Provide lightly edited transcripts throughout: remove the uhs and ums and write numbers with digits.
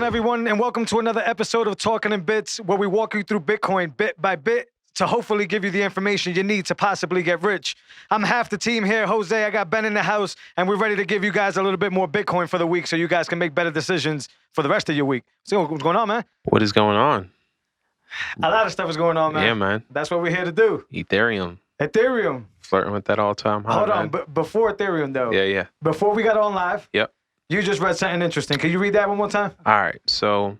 everyone, and welcome to another episode of Talking in Bits, where we walk you through Bitcoin bit by bit to hopefully give you the information you need to possibly get rich. I'm half the team here, Jose. I got Ben in the house, and we're ready to give you guys a little bit more Bitcoin for the week so you guys can make better decisions for the rest of your week. So what's going on, man? What is going on? A lot of stuff is going on, man. Yeah, man. That's what we're here to do. Ethereum. Flirting with that all time high. Hold on, but before Ethereum, though. Yeah. Before we got on live. Yep. You just read something interesting. Can you read that one more time? All right. So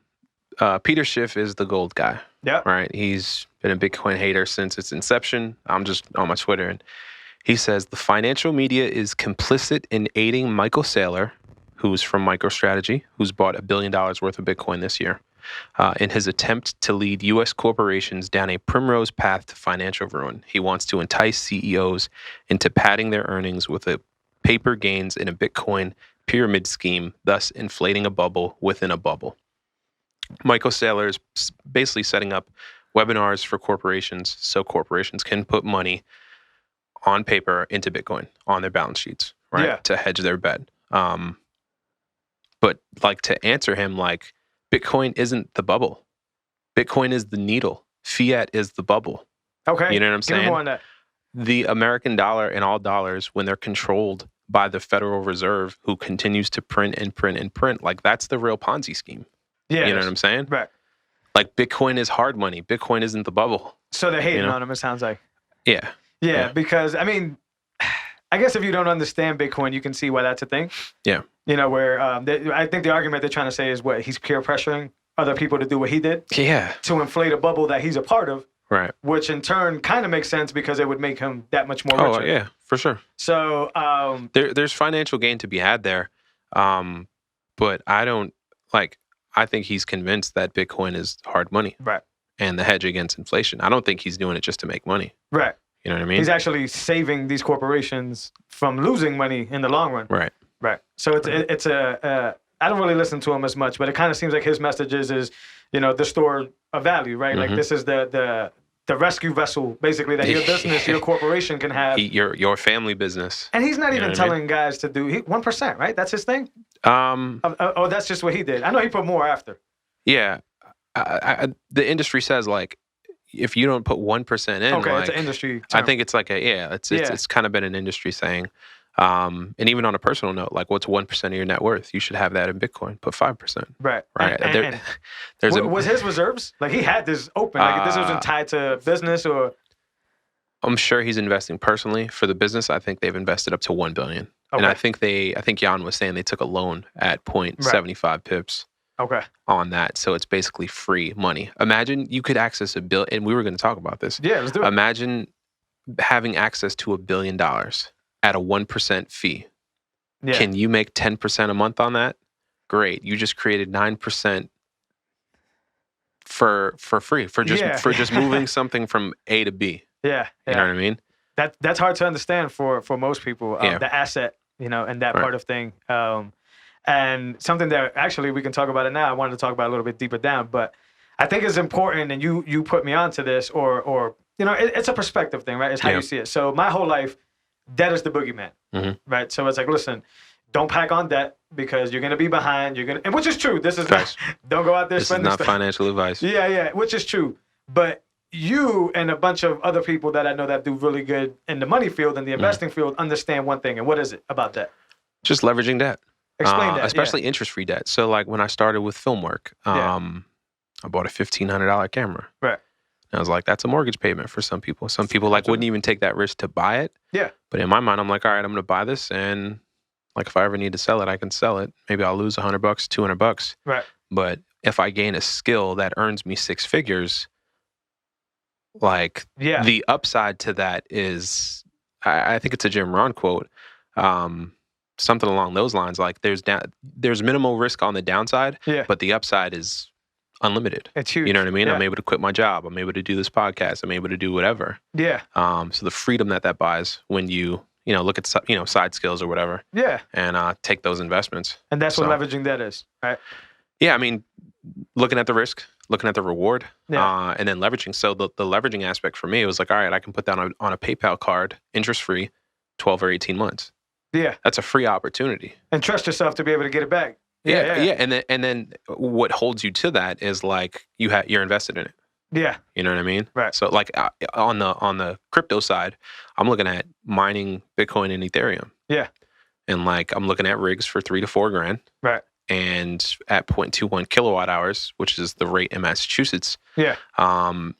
Peter Schiff is the gold guy. Yeah. Right. He's been a Bitcoin hater since its inception. I'm just on my Twitter, and he says the financial media is complicit in aiding Michael Saylor, who's from MicroStrategy, who's bought $1 billion worth of Bitcoin this year, in his attempt to lead U.S. corporations down a primrose path to financial ruin. He wants to entice CEOs into padding their earnings with a paper gains in a Bitcoin pyramid scheme, thus inflating a bubble within a bubble. Michael Saylor is basically setting up webinars for corporations so corporations can put money on paper into Bitcoin on their balance sheets, right? Yeah. To hedge their bet. But like to answer him, like Bitcoin isn't the bubble. Bitcoin is the needle. Fiat is the bubble. Okay. You know what I'm saying? Give me more on that. The American dollar and all dollars, when they're controlled by the Federal Reserve, who continues to print and print and print, like that's the real Ponzi scheme. Yeah. You know what I'm saying? Right. Like Bitcoin is hard money. Bitcoin isn't the bubble. So they're hating on him, it sounds like. Yeah. Because, I mean, I guess if you don't understand Bitcoin, you can see why that's a thing. Yeah. You know, where I think the argument they're trying to say is what he's peer pressuring other people to do what he did. Yeah. To inflate a bubble that he's a part of. Right. Which in turn kind of makes sense because it would make him that much more richer. Oh, yeah, for sure. So there's financial gain to be had there. But I think he's convinced that Bitcoin is hard money. Right. And the hedge against inflation. I don't think he's doing it just to make money. Right. You know what I mean? He's actually saving these corporations from losing money in the long run. Right. Right. So it's I don't really listen to him as much, but it kind of seems like his message is, you know, the store of value, right? Mm-hmm. Like this is the rescue vessel, basically, that your business, your corporation can have. Your family business. And he's not even telling guys to do 1%, right? That's his thing? Oh, that's just what he did. I know he put more after. Yeah. The industry says, like, if you don't put 1% in, okay, like, it's an industry term. I think it's like it's kind of been an industry saying. And even on a personal note, like what's 1% of your net worth? You should have that in Bitcoin. Put 5%. Right. Right. Was his reserves? Like he had this open. Like this wasn't tied to business or. I'm sure he's investing personally for the business. I think they've invested up to $1 billion. Okay. And I think Jan was saying they took a loan at 0.75 pips. Okay. On that. So it's basically free money. Imagine you could access $1 billion, and we were going to talk about this. Yeah, let's do it. Imagine having access to $1 billion at a 1% fee. Yeah. Can you make 10% a month on that? Great. You just created 9% for free for just moving something from A to B. Yeah. You know what I mean? That's hard to understand for most people. The asset, you know, and that part of thing. And something that actually we can talk about it now. I wanted to talk about it a little bit deeper down, but I think it's important, and you put me onto this, or you know, it's a perspective thing, right? It's how you see it. So my whole life, debt is the boogeyman, right? So it's like, listen, don't pack on debt because you're gonna be behind. And which is true. This is not, don't go out there spending stuff. This is not financial advice. Yeah, which is true. But you and a bunch of other people that I know that do really good in the money field and the investing field understand one thing, and what is it about that? Just leveraging debt. Explain that. Especially interest-free debt. So like when I started with film work, I bought a $1,500 camera. Right. And I was like, that's a mortgage payment for some people. Some people like wouldn't even take that risk to buy it. Yeah. But in my mind, I'm like, all right, I'm going to buy this, and like if I ever need to sell it, I can sell it. Maybe I'll lose $100, $200. Right. But if I gain a skill that earns me 6 figures, like the upside to that is, I think it's a Jim Rohn quote. Something along those lines, like there's minimal risk on the downside, but the upside is unlimited. It's huge. You know what I mean? Yeah. I'm able to quit my job. I'm able to do this podcast. I'm able to do whatever. Yeah. So the freedom that buys when you look at side skills or whatever. Yeah. And take those investments. And that's what leveraging debt is, right? Yeah, I mean, looking at the risk, looking at the reward, and then leveraging. So the leveraging aspect for me, it was like, all right, I can put that on a PayPal card, interest free, 12 or 18 months. Yeah. That's a free opportunity. And trust yourself to be able to get it back. Yeah. And then what holds you to that is like you're invested in it. Yeah. You know what I mean? Right. So like on the crypto side, I'm looking at mining Bitcoin and Ethereum. Yeah. And like I'm looking at rigs for $3,000 to $4,000. Right. And at 0.21 kilowatt hours, which is the rate in Massachusetts. Yeah.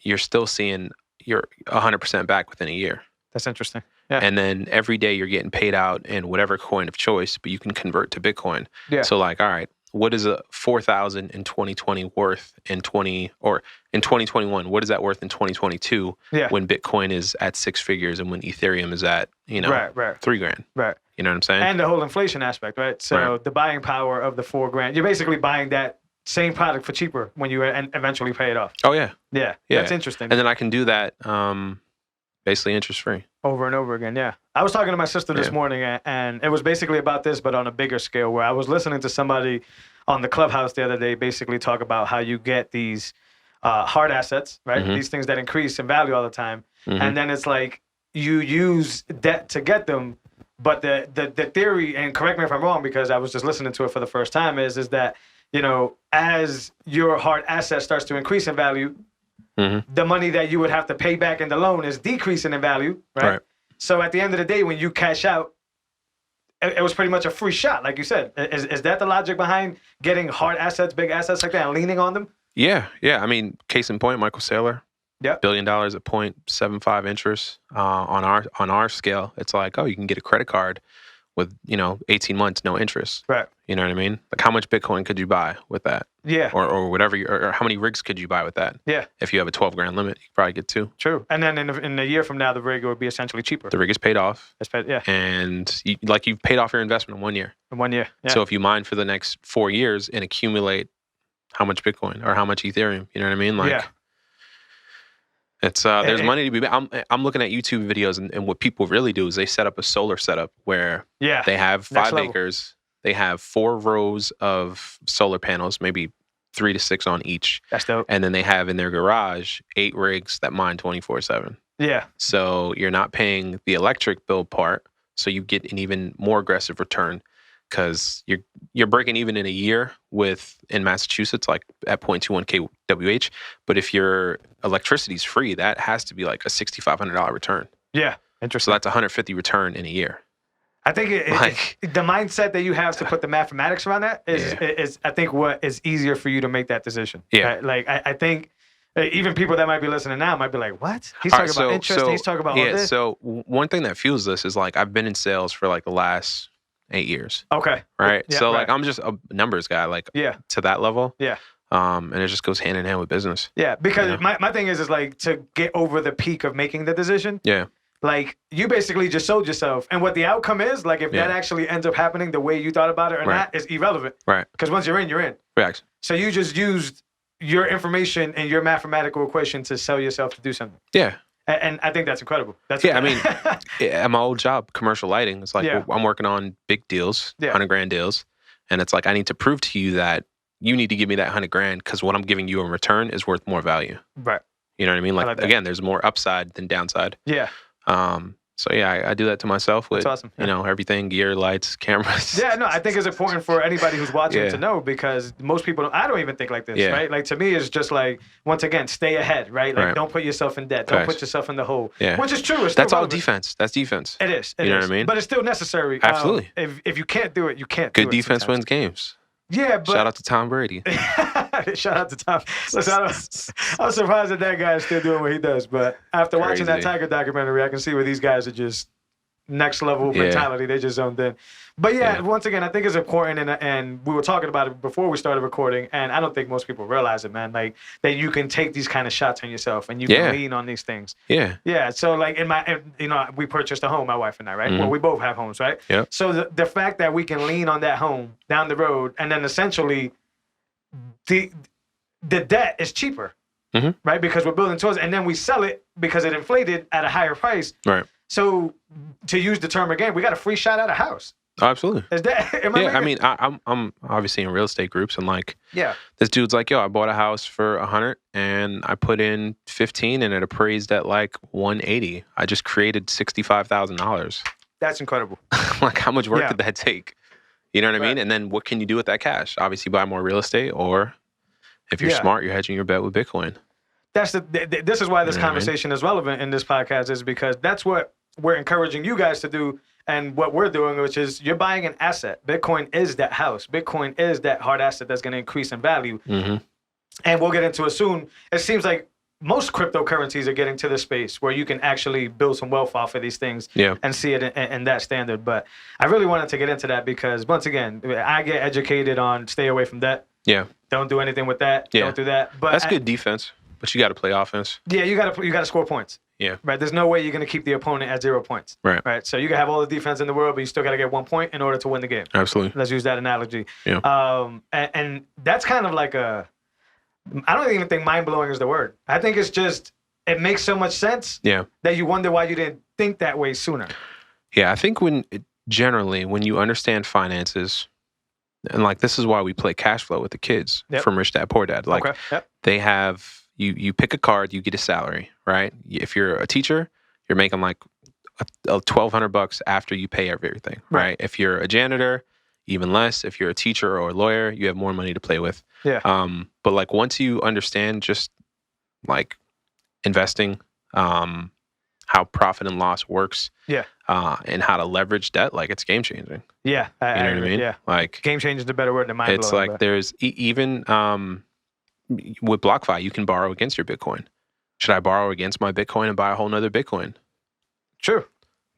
You're still seeing you're 100% back within a year. That's interesting. Yeah. And then every day you're getting paid out in whatever coin of choice, but you can convert to Bitcoin. Yeah. So like, all right, what is a 4,000 in 2020 worth in 2021? What is that worth in 2022 when Bitcoin is at six figures and when Ethereum is at, $3,000? Right. You know what I'm saying? And the whole inflation aspect, right? So the buying power of the $4,000, you're basically buying that same product for cheaper when you eventually pay it off. Oh yeah. Yeah. That's interesting. And then I can do that basically interest free. Over and over again, yeah. I was talking to my sister this morning, and it was basically about this, but on a bigger scale, where I was listening to somebody on the Clubhouse the other day basically talk about how you get these hard assets, right? These things that increase in value all the time. And then it's like you use debt to get them. But the theory, and correct me if I'm wrong, because I was just listening to it for the first time, is that, as your hard asset starts to increase in value, the money that you would have to pay back in the loan is decreasing in value, right? So at the end of the day, when you cash out, it was pretty much a free shot, like you said. Is that the logic behind getting hard assets, big assets like that, and leaning on them? Yeah. I mean, case in point, Michael Saylor. Yeah. $1 billion at 0.75 interest on our scale. It's like, oh, you can get a credit card with 18 months, no interest. Right. You know what I mean? Like, how much Bitcoin could you buy with that? Yeah. Or whatever, or how many rigs could you buy with that? Yeah. If you have a $12,000 limit, you could probably get 2. True. And then in a year from now, the rig would be essentially cheaper. The rig is paid off. It's paid, yeah. And you've paid off your investment in 1 year. In 1 year. Yeah. So if you mine for the next 4 years and accumulate how much Bitcoin or how much Ethereum, you know what I mean? Like, it's there's money to be. I'm looking at YouTube videos, and what people really do is they set up a solar setup where they have 5 acres, they have 4 rows of solar panels, maybe 3 to 6 on each. That's dope. And then they have in their garage 8 rigs that mine 24/7. Yeah. So you're not paying the electric bill part, so you get an even more aggressive return because you're breaking even in a year in Massachusetts, like at 0.21 kWh. But if your electricity is free, that has to be like a $6,500 return. Yeah, interesting. So that's $150 return in a year. I think the mindset that you have to put the mathematics around that is I think what is easier for you to make that decision. Yeah. Right? Like I think even people that might be listening now might be like, what? He's talking about interest. He's talking about all this. So one thing that fuels this is like I've been in sales for like the last 8 years. Okay. Right. Yeah, so like I'm just a numbers guy, like to that level. Yeah. And it just goes hand in hand with business. Yeah, because my thing is like to get over the peak of making the decision. Yeah. Like you basically just sold yourself, and what the outcome is, like if that actually ends up happening the way you thought about it or not, is irrelevant. Right. Because once you're in, you're in. Right. So you just used your information and your mathematical equation to sell yourself to do something. Yeah. And I think that's incredible. I mean, at my old job, commercial lighting, it's like I'm working on big deals, $100,000 deals, and it's like I need to prove to you that you need to give me that $100,000 because what I'm giving you in return is worth more value. Right. You know what I mean? Like again, there's more upside than downside. Yeah. So I do that to myself with awesome. Everything, gear, lights, cameras. Yeah, no, I think it's important for anybody who's watching to know because most people, I don't even think like this, right? Like to me, it's just like, once again, stay ahead, right? Like don't put yourself in debt. Don't put yourself in the hole. Yeah. Which is true. That's all defense. That's defense. It is. You know what I mean? But it's still necessary. Absolutely. If you can't do it, you can't do it. Good defense sometimes. wins games. Yeah, but... Shout out to Tom Brady. Shout out to Tom. Listen, I'm surprised that guy is still doing what he does. But after watching that Tiger documentary, I can see where these guys are just next level mentality. They just zoned in. But once again, I think it's important, and we were talking about it before we started recording, and I don't think most people realize it, man. Like that you can take these kind of shots on yourself, and you can lean on these things. Yeah. Yeah. So like we purchased a home, my wife and I, right? Well, we both have homes, right? Yeah. So the fact that we can lean on that home down the road, and then essentially the debt is cheaper, right? Because we're building towards it, and then we sell it because it inflated at a higher price. Right. So to use the term again, we got a free shot at a house. Oh, absolutely. Is that? I mean, I'm obviously in real estate groups, and like, this dude's like, yo, I bought a house for 100, and I put in 15, and it appraised at like 180. I just created $65,000. That's incredible. Like, how much work did that take? You know what I mean? And then what can you do with that cash? Obviously, buy more real estate, or if you're smart, you're hedging your bet with Bitcoin. This is why this conversation is relevant in this podcast, is because that's what we're encouraging you guys to do, and what we're doing, which is you're buying an asset. Bitcoin is that house. Bitcoin is that hard asset that's going to increase in value. And we'll get into it soon. It seems like most cryptocurrencies are getting to the space where you can actually build some wealth off of these things and see it in that standard. But I really wanted to get into that because, once again, I get educated on stay away from debt. Yeah. Don't do anything with that. Yeah. Don't do that. But that's good defense, but you got to play offense. Yeah, you got to score points. Yeah. Right. There's no way you're going to keep the opponent at 0 points. Right. Right. So you can have all the defense in the world, but you still got to get 1 point in order to win the game. Absolutely. Let's use that analogy. Yeah. And that's kind of like I don't even think mind-blowing is the word. I think it's just, it makes so much sense that you wonder why you didn't think that way sooner. Yeah, I think generally, when you understand finances, and like this is why we play cash flow with the kids from Rich Dad, Poor Dad. Like they have, you pick a card, you get a salary, right? If you're a teacher, you're making like $1,200 after you pay everything, right? If you're a janitor, even less. If you're a teacher or a lawyer, you have more money to play with. Yeah. But like once you understand just like investing, how profit and loss works, and how to leverage debt, like it's game changing. Yeah, you know what I mean? Yeah, like game changing is a better word than mind blowing. It's like there's even with BlockFi, you can borrow against your Bitcoin. Should I borrow against my Bitcoin and buy a whole nother Bitcoin? True.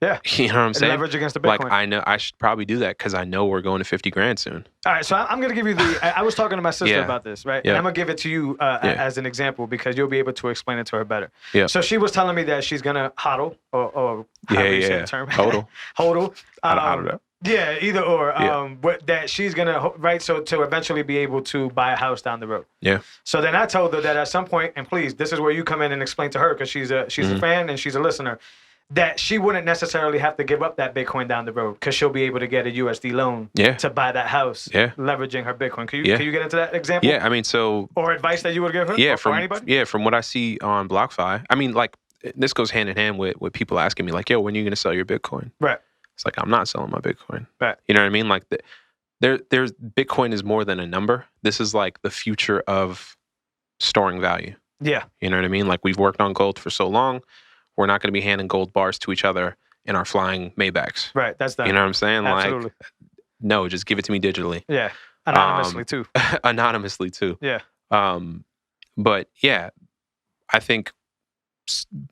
Yeah. You know what I'm saying? Leverage against the Bitcoin. Like, I know I should probably do that because I know we're going to 50 grand soon. All right. So I'm going to give you I was talking to my sister about this, right? Yeah. And I'm going to give it to you as an example because you'll be able to explain it to her better. Yeah. So she was telling me that she's going to hodl or how do you say the term? Hodl. Hodl. I don't know. Yeah, either or. That she's going to, right? So to eventually be able to buy a house down the road. Yeah. So then I told her that at some point, and please, this is where you come in and explain to her because she's a fan and she's a listener, that she wouldn't necessarily have to give up that Bitcoin down the road because she'll be able to get a USD loan to buy that house, leveraging her Bitcoin. Can you get into that example? Yeah, I mean, or advice that you would give her? Yeah, or anybody? Yeah, from what I see on BlockFi, I mean, like this goes hand in hand with people asking me, like, "Yo, when are you going to sell your Bitcoin?" Right. It's like I'm not selling my Bitcoin. Right. You know what I mean? Like there's Bitcoin is more than a number. This is like the future of storing value. Yeah. You know what I mean? Like we've worked on gold for so long. We're not going to be handing gold bars to each other in our flying Maybachs. Right, that's done. You know what I'm saying? Absolutely. Like, no, just give it to me digitally. Yeah, anonymously too. Anonymously too. Yeah. But yeah, I think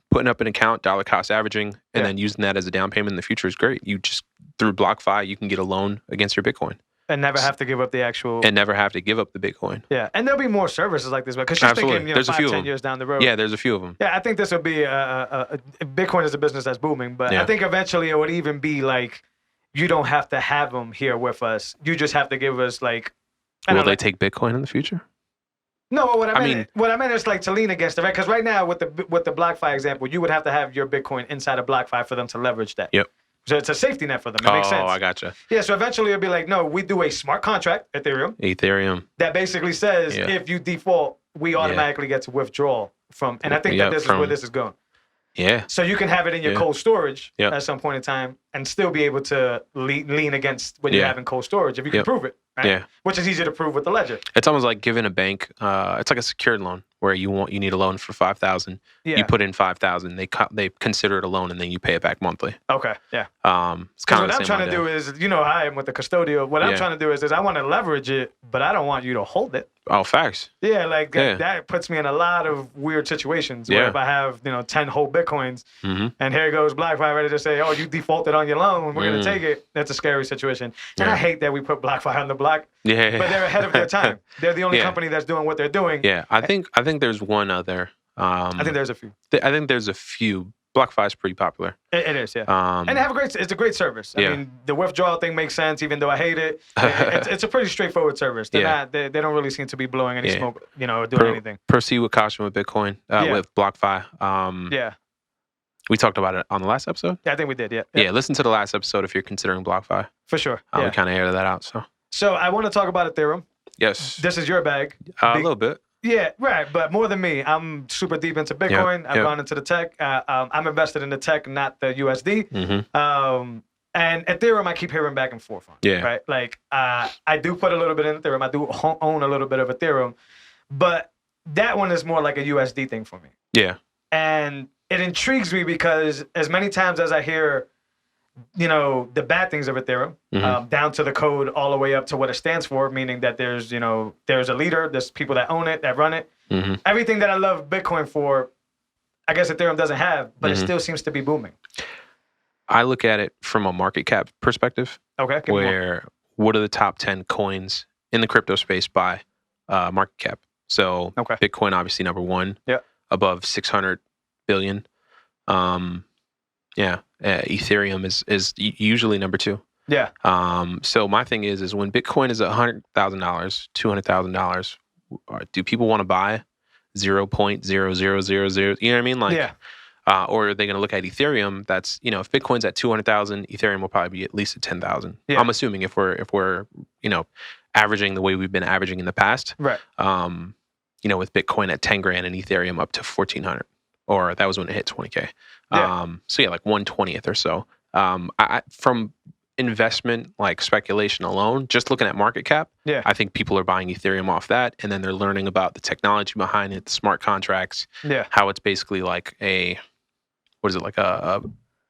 putting up an account, dollar cost averaging, and then using that as a down payment in the future is great. You just, through BlockFi, you can get a loan against your Bitcoin. And never have to give up the actual... And never have to give up the Bitcoin. Yeah, and there'll be more services like this, because she's thinking, there's 5-10 years down the road. Yeah, there's a few of them. Yeah, I think this will be... Bitcoin is a business that's booming, but I think eventually it would even be like, you don't have to have them here with us. You just have to give us like... Will they take Bitcoin in the future? No, what I meant is like to lean against it, right? Because right now with the BlockFi example, you would have to have your Bitcoin inside of BlockFi for them to leverage that. Yep. So it's a safety net for them. It makes sense. Oh, I gotcha. Yeah, so eventually it'll be like, no, we do a smart contract, Ethereum. That basically says if you default, we automatically get to withdraw from. And I think that this is where this is going. Yeah. So you can have it in your cold storage at some point in time and still be able to lean against what you have in cold storage if you can prove it. Right? Yeah. Which is easy to prove with the ledger. It's almost like giving a bank, it's like a secured loan where you need a loan for $5,000. Yeah. You put in $5,000, they consider it a loan and then you pay it back monthly. Okay. Yeah. It's kind of what I'm trying to do is, how I am with the custodial. What I'm trying to do is I want to leverage it, but I don't want you to hold it. Oh, facts. Yeah, like that puts me in a lot of weird situations where if I have 10 whole Bitcoins and here goes BlockFi ready to say, oh, you defaulted on your loan, we're going to take it. That's a scary situation. And I hate that we put BlockFi on the block. Yeah. But they're ahead of their time. They're the only company that's doing what they're doing. Yeah, I think there's one other. I think there's a few. I think there's a few. BlockFi is pretty popular. It is, yeah. And they have it's a great service. I mean, the withdrawal thing makes sense, even though I hate it. It's a pretty straightforward service. They don't really seem to be blowing any smoke, or doing anything. Proceed with caution with Bitcoin, with BlockFi. We talked about it on the last episode. Yeah, I think we did. Yeah. Yeah, listen to the last episode if you're considering BlockFi. For sure. We kind of aired that out. So I want to talk about Ethereum. Yes. This is your bag. A little bit. Yeah, right. But more than me, I'm super deep into Bitcoin. I've gone into the tech. I'm invested in the tech, not the USD. And Ethereum, I keep hearing back and forth on. Yeah. Right. Like, I do put a little bit in Ethereum. I do own a little bit of Ethereum, but that one is more like a USD thing for me. Yeah. And it intrigues me because as many times as I hear, the bad things of Ethereum, down to the code, all the way up to what it stands for, meaning that there's a leader, there's people that own it, that run it. Everything that I love Bitcoin for, I guess Ethereum doesn't have, but it still seems to be booming. I look at it from a market cap perspective. Okay. What are the top 10 coins in the crypto space by market cap? So Bitcoin, obviously, number one. Yeah. Above 600 billion. Ethereum is usually number two. Yeah. So my thing is when Bitcoin is $100,000, $200,000, do people want to buy 0.0000? You know what I mean? Like, yeah. Or are they going to look at Ethereum? That's, if Bitcoin's at 200,000, Ethereum will probably be at least at 10,000. Yeah. I'm assuming if we're averaging the way we've been averaging in the past. Right. With Bitcoin at 10 grand and Ethereum up to 1,400, or that was when it hit 20K. Yeah. Like 1/20th or so. From investment, like speculation alone, just looking at market cap, I think people are buying Ethereum off that, and then they're learning about the technology behind it, the smart contracts, how it's basically like a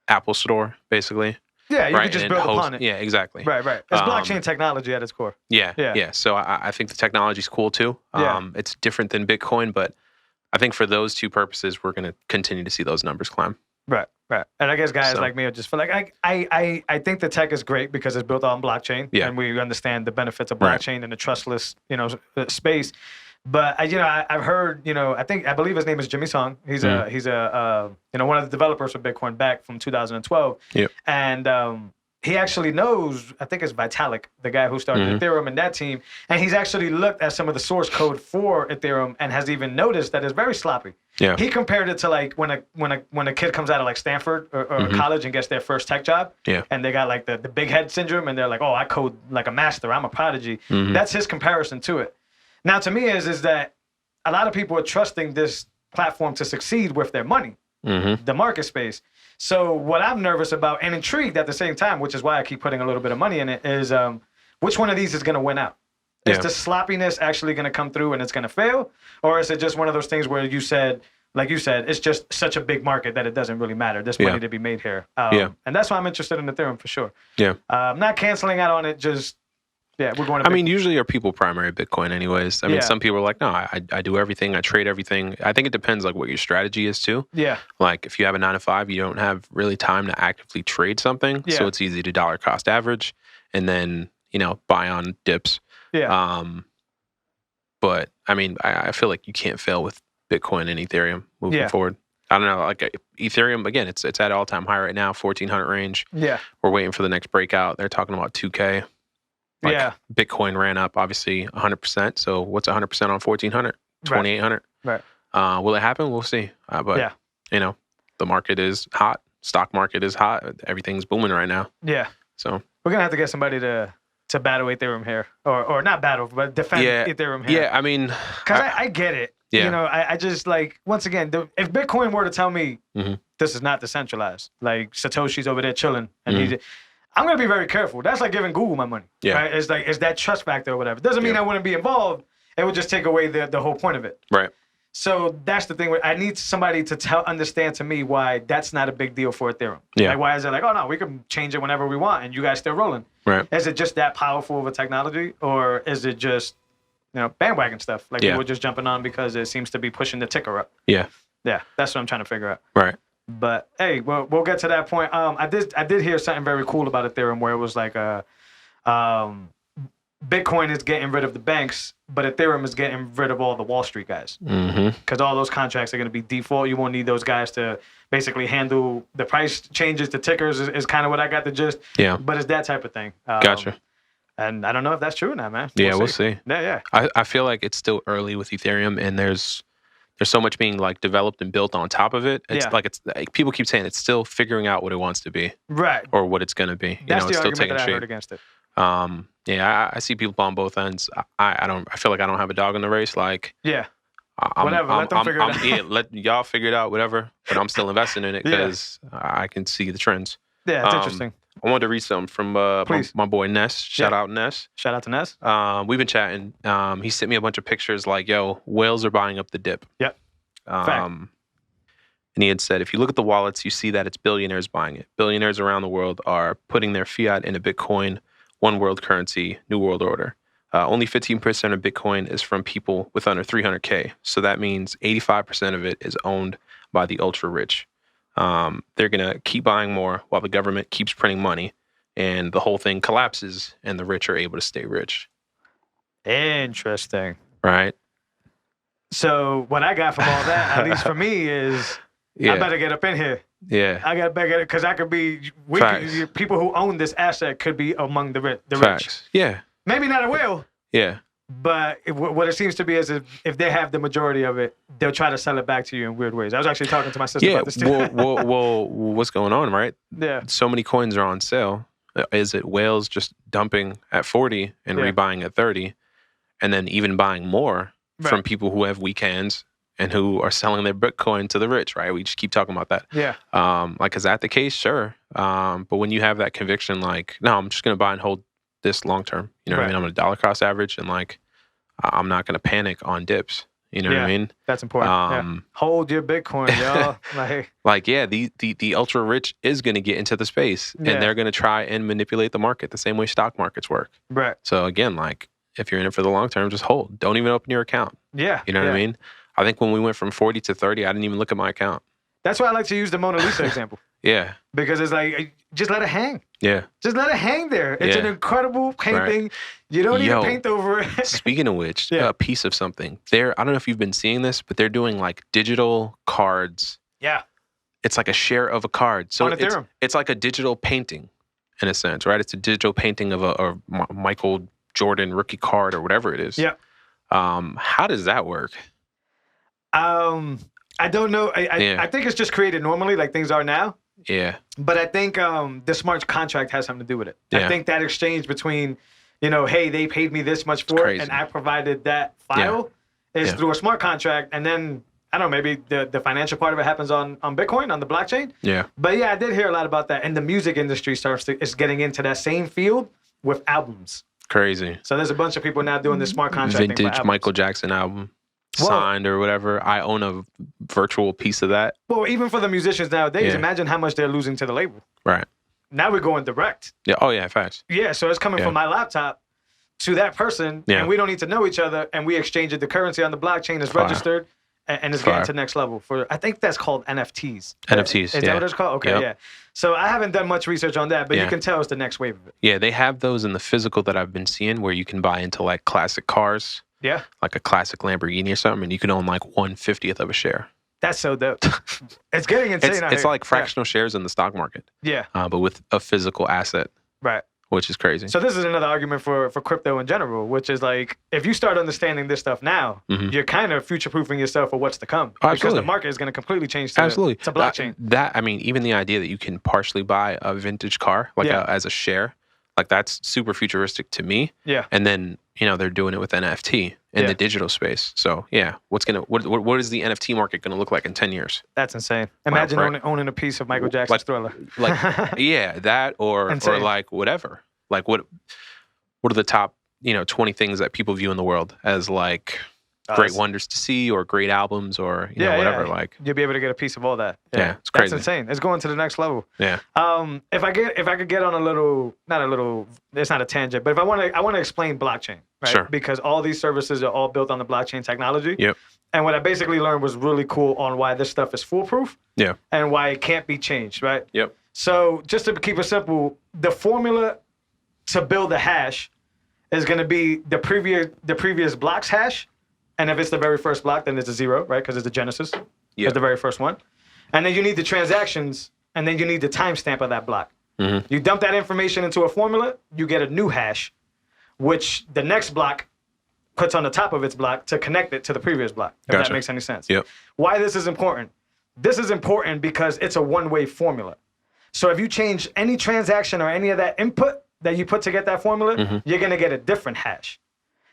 Apple store, basically. Yeah, you can just build upon it. Yeah, exactly. Right. It's blockchain technology at its core. Yeah. So I think the technology's cool too. It's different than Bitcoin, but I think for those two purposes, we're going to continue to see those numbers climb. Right. And I guess guys like me are just feel like I think the tech is great because it's built on blockchain, and we understand the benefits of blockchain and the trustless space. But I've heard I believe his name is Jimmy Song. He's one of the developers of Bitcoin back from 2012. Yep. And he actually knows, I think it's Vitalik, the guy who started Ethereum and that team, and he's actually looked at some of the source code for Ethereum and has even noticed that it's very sloppy. Yeah. He compared it to like when a kid comes out of like Stanford or college and gets their first tech job, and they got like the big head syndrome, and they're like, oh, I code like a master, I'm a prodigy. That's his comparison to it. Now, to me, is that a lot of people are trusting this platform to succeed with their money, the market space. So what I'm nervous about and intrigued at the same time, which is why I keep putting a little bit of money in it, is which one of these is going to win out? Is the sloppiness actually going to come through and it's going to fail? Or is it just one of those things where like you said, it's just such a big market that it doesn't really matter. There's money to be made here. And that's why I'm interested in Ethereum for sure. Yeah. I'm not canceling out on it, just... Yeah, we're going to... usually are people primary Bitcoin anyways. Some people are like, no, I do everything. I trade everything. I think it depends like what your strategy is too. Yeah. Like if you have a 9-to-5, you don't have really time to actively trade something. Yeah. So it's easy to dollar cost average and then, buy on dips. Yeah. But I feel like you can't fail with Bitcoin and Ethereum moving forward. I don't know, like Ethereum, again, it's at all-time high right now, 1,400 range. Yeah. We're waiting for the next breakout. They're talking about 2K. Bitcoin ran up obviously 100%. So what's 100% on 1,400? 2,800. Right. Will it happen? We'll see. But the market is hot. Stock market is hot. Everything's booming right now. Yeah. So we're gonna have to get somebody to battle Ethereum here, or not battle, but defend Ethereum here. Yeah, because I get it. Yeah. I just like, once again, if Bitcoin were to tell me this is not decentralized, like Satoshi's over there chilling, and I'm going to be very careful. That's like giving Google my money. Yeah. Right? It's like, it's that trust factor or whatever. Doesn't mean I wouldn't be involved. It would just take away the whole point of it. Right. So that's the thing. I need somebody to understand to me why that's not a big deal for Ethereum. Yeah. Like, why is it like, oh, no, we can change it whenever we want and you guys still rolling? Right. Is it just that powerful of a technology? Or is it just, bandwagon stuff? Like people just jumping on because it seems to be pushing the ticker up. Yeah. Yeah. That's what I'm trying to figure out. Right. But hey, we'll get to that point. I did hear something very cool about Ethereum where it was like Bitcoin is getting rid of the banks, but Ethereum is getting rid of all the Wall Street guys. Because all those contracts are going to be default. You won't need those guys to basically handle the price changes to tickers is kind of what I got the gist. Yeah. But it's that type of thing. Gotcha. And I don't know if that's true or not, man. We'll see. Yeah. I feel like it's still early with Ethereum, and there's so much being like developed and built on top of it. It's like people keep saying it's still figuring out what it wants to be, right? Or what it's going to be. That's the it's still argument taking that I shape. heard against it. I see people on both ends. I feel like I don't have a dog in the race. Like whatever. Let them figure it out. Yeah, let y'all figure it out. Whatever. But I'm still investing in it because I can see the trends. Yeah, it's interesting. I wanted to read something from my boy Ness. Shout out Ness. Shout out to Ness. We've been chatting. He sent me a bunch of pictures like, yo, whales are buying up the dip. Yep. And he had said, if you look at the wallets, you see that it's billionaires buying it. Billionaires around the world are putting their fiat into Bitcoin, one world currency, new world order. Only 15% of Bitcoin is from people with under 300K. So that means 85% of it is owned by the ultra rich. They're going to keep buying more while the government keeps printing money, and the whole thing collapses and the rich are able to stay rich. Interesting. Right. So what I got from all that, at least for me, is I better get up in here. Yeah. I got to better get it because I could be, people who own this asset could be among the rich. Yeah. Maybe not a whale. Yeah. But what it seems to be is if they have the majority of it, they'll try to sell it back to you in weird ways. I was actually talking to my sister about this too. well, what's going on, right? Yeah. So many coins are on sale. Is it whales just dumping at 40 and rebuying at 30, and then even buying more from people who have weak hands and who are selling their Bitcoin to the rich, right? We just keep talking about that. Yeah. Like, is that the case? Sure. But when you have that conviction, like, no, I'm just going to buy and hold this long term. You know what I mean? I'm going to dollar cost average, and like, I'm not going to panic on dips. You know what I mean? That's important. Hold your Bitcoin, y'all. The ultra rich is going to get into the space, and they're going to try and manipulate the market the same way stock markets work. Right. So again, like, if you're in it for the long term, just hold. Don't even open your account. Yeah. You know what I mean? I think when we went from 40 to 30, I didn't even look at my account. That's why I like to use the Mona Lisa example. Yeah. Because it's like, just let it hang. Yeah. Just let it hang there. It's an incredible painting. Right. You don't need to paint over it. Speaking of which, a piece of something. I don't know if you've been seeing this, but they're doing like digital cards. Yeah. It's like a share of a card. So on Ethereum. It's like a digital painting in a sense, right? It's a digital painting of a Michael Jordan rookie card or whatever it is. Yeah. How does that work? I don't know. I think it's just created normally like things are now. Yeah. But I think the smart contract has something to do with it. Yeah. I think that exchange between, hey, they paid me this much for it and I provided that file is through a smart contract. And then, I don't know, maybe the financial part of it happens on Bitcoin, on the blockchain. Yeah. But yeah, I did hear a lot about that. And the music industry is getting into that same field with albums. Crazy. So there's a bunch of people now doing this smart contracting for Vintage Michael Jackson album. Signed or whatever. I own a virtual piece of that. Well, even for the musicians nowadays, imagine how much they're losing to the label. Right. Now we're going direct. Yeah. Oh, yeah. Facts. Yeah. So it's coming from my laptop to that person, and we don't need to know each other, and we exchange it. The currency on the blockchain is registered, and it's getting to the next level. I think that's called NFTs. NFTs. Is that what it's called? Okay. Yep. Yeah. So I haven't done much research on that, but you can tell it's the next wave of it. Yeah. They have those in the physical that I've been seeing where you can buy into like classic cars. Yeah. Like a classic Lamborghini or something, and you can own like 1/50th of a share. That's so dope. It's getting insane. It's like fractional shares in the stock market. Yeah. But with a physical asset. Right. Which is crazy. So this is another argument for crypto in general, which is like, if you start understanding this stuff now, you're kind of future-proofing yourself for what's to come. Oh, because the market is going to completely change to blockchain. I mean, even the idea that you can partially buy a vintage car as a share, like that's super futuristic to me. Yeah. And then, they're doing it with NFT in the digital space. So what is the NFT market going to look like in 10 years? That's insane. Imagine owning a piece of Michael Jackson's Thriller. That or like whatever. Like what are the top, 20 things that people view in the world as like great wonders to see or great albums or whatever. Like you'll be able to get a piece of all that. Yeah, it's crazy. That's insane. It's going to the next level. Yeah. If I could get on it's not a tangent, but if I want to explain blockchain, right? Sure. Because all these services are all built on the blockchain technology. Yep. And what I basically learned was really cool on why this stuff is foolproof. Yeah. And why it can't be changed, right? Yep. So just to keep it simple, the formula to build a hash is going to be the previous block's hash. And if it's the very first block, then it's a 0, right? Because it's the genesis. Yeah. It's the very first one. And then you need the transactions, and then you need the timestamp of that block. Mm-hmm. You dump that information into a formula, you get a new hash, which the next block puts on the top of its block to connect it to the previous block, if that makes any sense. Yep. Why this is important? This is important because it's a one-way formula. So if you change any transaction or any of that input that you put to get that formula, you're going to get a different hash.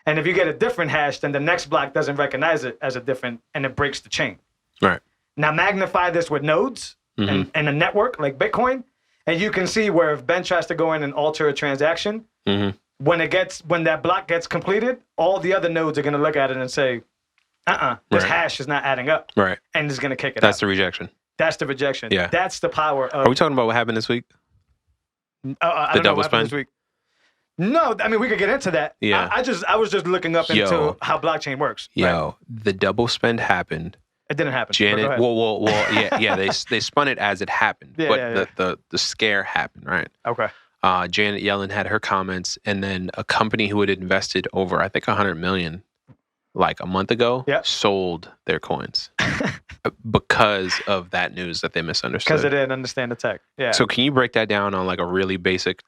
And if you get a different hash, then the next block doesn't recognize it as a different, and it breaks the chain. Right. Now magnify this with nodes and a network like Bitcoin, And you can see where if Ben tries to go in and alter a transaction, when that block gets completed, all the other nodes are going to look at it and say, this hash is not adding up. Right. And it's going to kick it out. That's the rejection. That's the rejection. Yeah. That's the power of... Are we talking about what happened this week? I don't know what happened this week. No, I mean, we could get into that. Yeah. I was just looking up into how blockchain works. The double spend happened. It didn't happen. Janet, they spun it as it happened, but the scare happened, right? Okay. Janet Yellen had her comments, and then a company who had invested over, I think, 100 million, like a month ago, sold their coins because of that news that they misunderstood. Because they didn't understand the tech. Yeah. So can you break that down on like a really basic?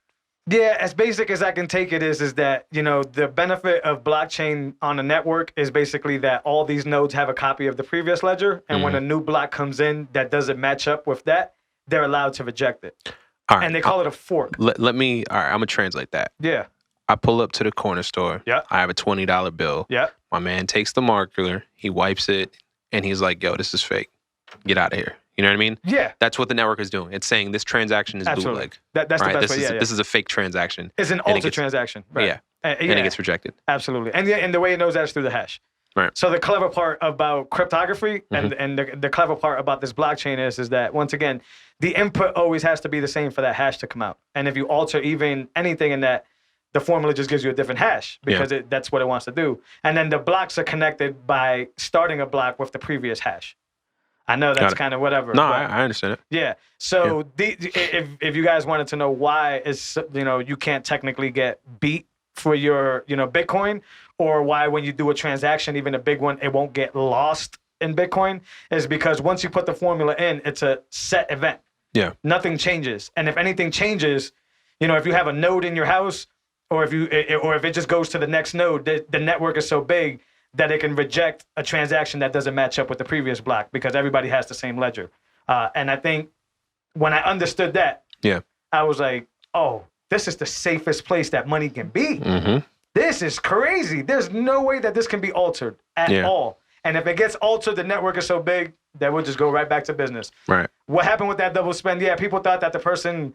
Yeah, as basic as I can take it is that, the benefit of blockchain on a network is basically that all these nodes have a copy of the previous ledger. And when a new block comes in that doesn't match up with that, they're allowed to reject it. All right. And they call it a fork. All right, I'm going to translate that. Yeah. I pull up to the corner store. Yeah. I have a $20 bill. Yeah. My man takes the marker, he wipes it, and he's like, yo, this is fake. Get out of here. You know what I mean? Yeah. That's what the network is doing. It's saying this transaction is bootleg. That's the best way. This is a fake transaction. It's an alter transaction. Right. Yeah. And it gets rejected. Absolutely. And the way it knows that is through the hash. Right. So the clever part about cryptography and the clever part about this blockchain is that, once again, the input always has to be the same for that hash to come out. And if you alter even anything in that, the formula just gives you a different hash because that's what it wants to do. And then the blocks are connected by starting a block with the previous hash. I know that's kind of whatever. No, I understand it. Yeah. So if you guys wanted to know why you can't technically get beat for your Bitcoin, or why when you do a transaction, even a big one, it won't get lost in Bitcoin, is because once you put the formula in, it's a set event. Yeah. Nothing changes, and if anything changes, if you have a node in your house, or if it just goes to the next node, the network is so big that it can reject a transaction that doesn't match up with the previous block because everybody has the same ledger. And I think when I understood that, I was like, oh, this is the safest place that money can be. Mm-hmm. This is crazy. There's no way that this can be altered at all. And if it gets altered, the network is so big that we'll just go right back to business. Right. What happened with that double spend? Yeah, people thought that the person...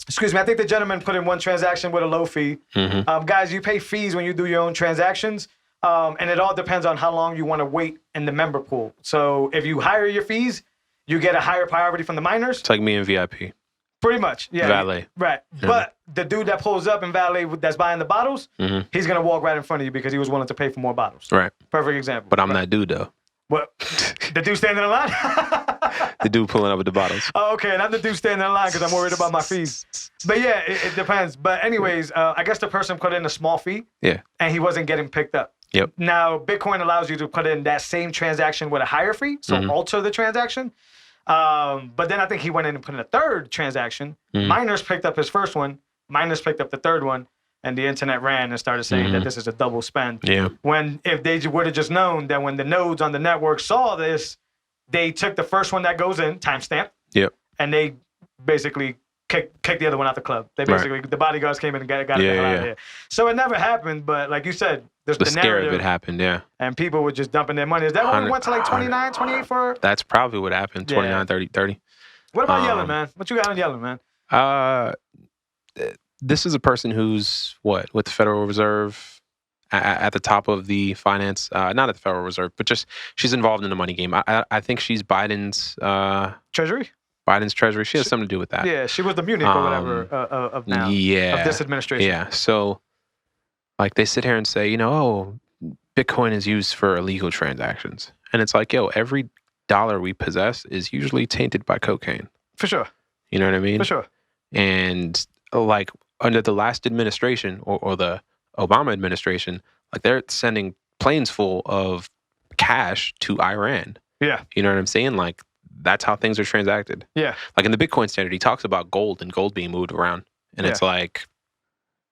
Excuse me, I think the gentleman put in one transaction with a low fee. Mm-hmm. Guys, you pay fees when you do your own transactions. And it all depends on how long you want to wait in the member pool. So if you higher your fees, you get a higher priority from the miners. It's like me in VIP. Pretty much, yeah. Valet. Right. Yeah. But the dude that pulls up in Valet that's buying the bottles, he's going to walk right in front of you because he was willing to pay for more bottles. Right. Perfect example. But I'm that dude, though. What? The dude standing in line? The dude pulling up with the bottles. Oh, okay. And I'm the dude standing in line because I'm worried about my fees. But yeah, it depends. But anyways, I guess the person put in a small fee. Yeah. And he wasn't getting picked up. Yep. Now, Bitcoin allows you to put in that same transaction with a higher fee, so alter the transaction. But then I think he went in and put in a third transaction. Miners picked up his first one. Miners picked up the third one. And the internet ran and started saying that this is a double spend. Yeah. When if they would have just known that when the nodes on the network saw this, they took the first one that goes in, timestamp. Yep. And they basically kicked the other one out the club. They basically, the bodyguards came in and got it out of here. So it never happened, but like you said, there's the scare of it happened, yeah. And people were just dumping their money. Is that when we went to like 29, 28 for? That's probably what happened, 29, 30. What about Yellen, man? What you got on Yellen, man? This is a person who's, with the Federal Reserve at the top of the finance, not at the Federal Reserve, but just she's involved in the money game. I think she's Biden's... Treasury? Biden's treasury. She has something to do with that. Yeah, she was the Munich or whatever of now. Yeah. Of this administration. Yeah. So, like, they sit here and say, Bitcoin is used for illegal transactions. And it's like, every dollar we possess is usually tainted by cocaine. For sure. You know what I mean? For sure. And, like, under the last administration or the Obama administration, like, they're sending planes full of cash to Iran. Yeah. You know what I'm saying? Like, that's how things are transacted. Yeah. Like in the Bitcoin standard, he talks about gold and gold being moved around. And it's like,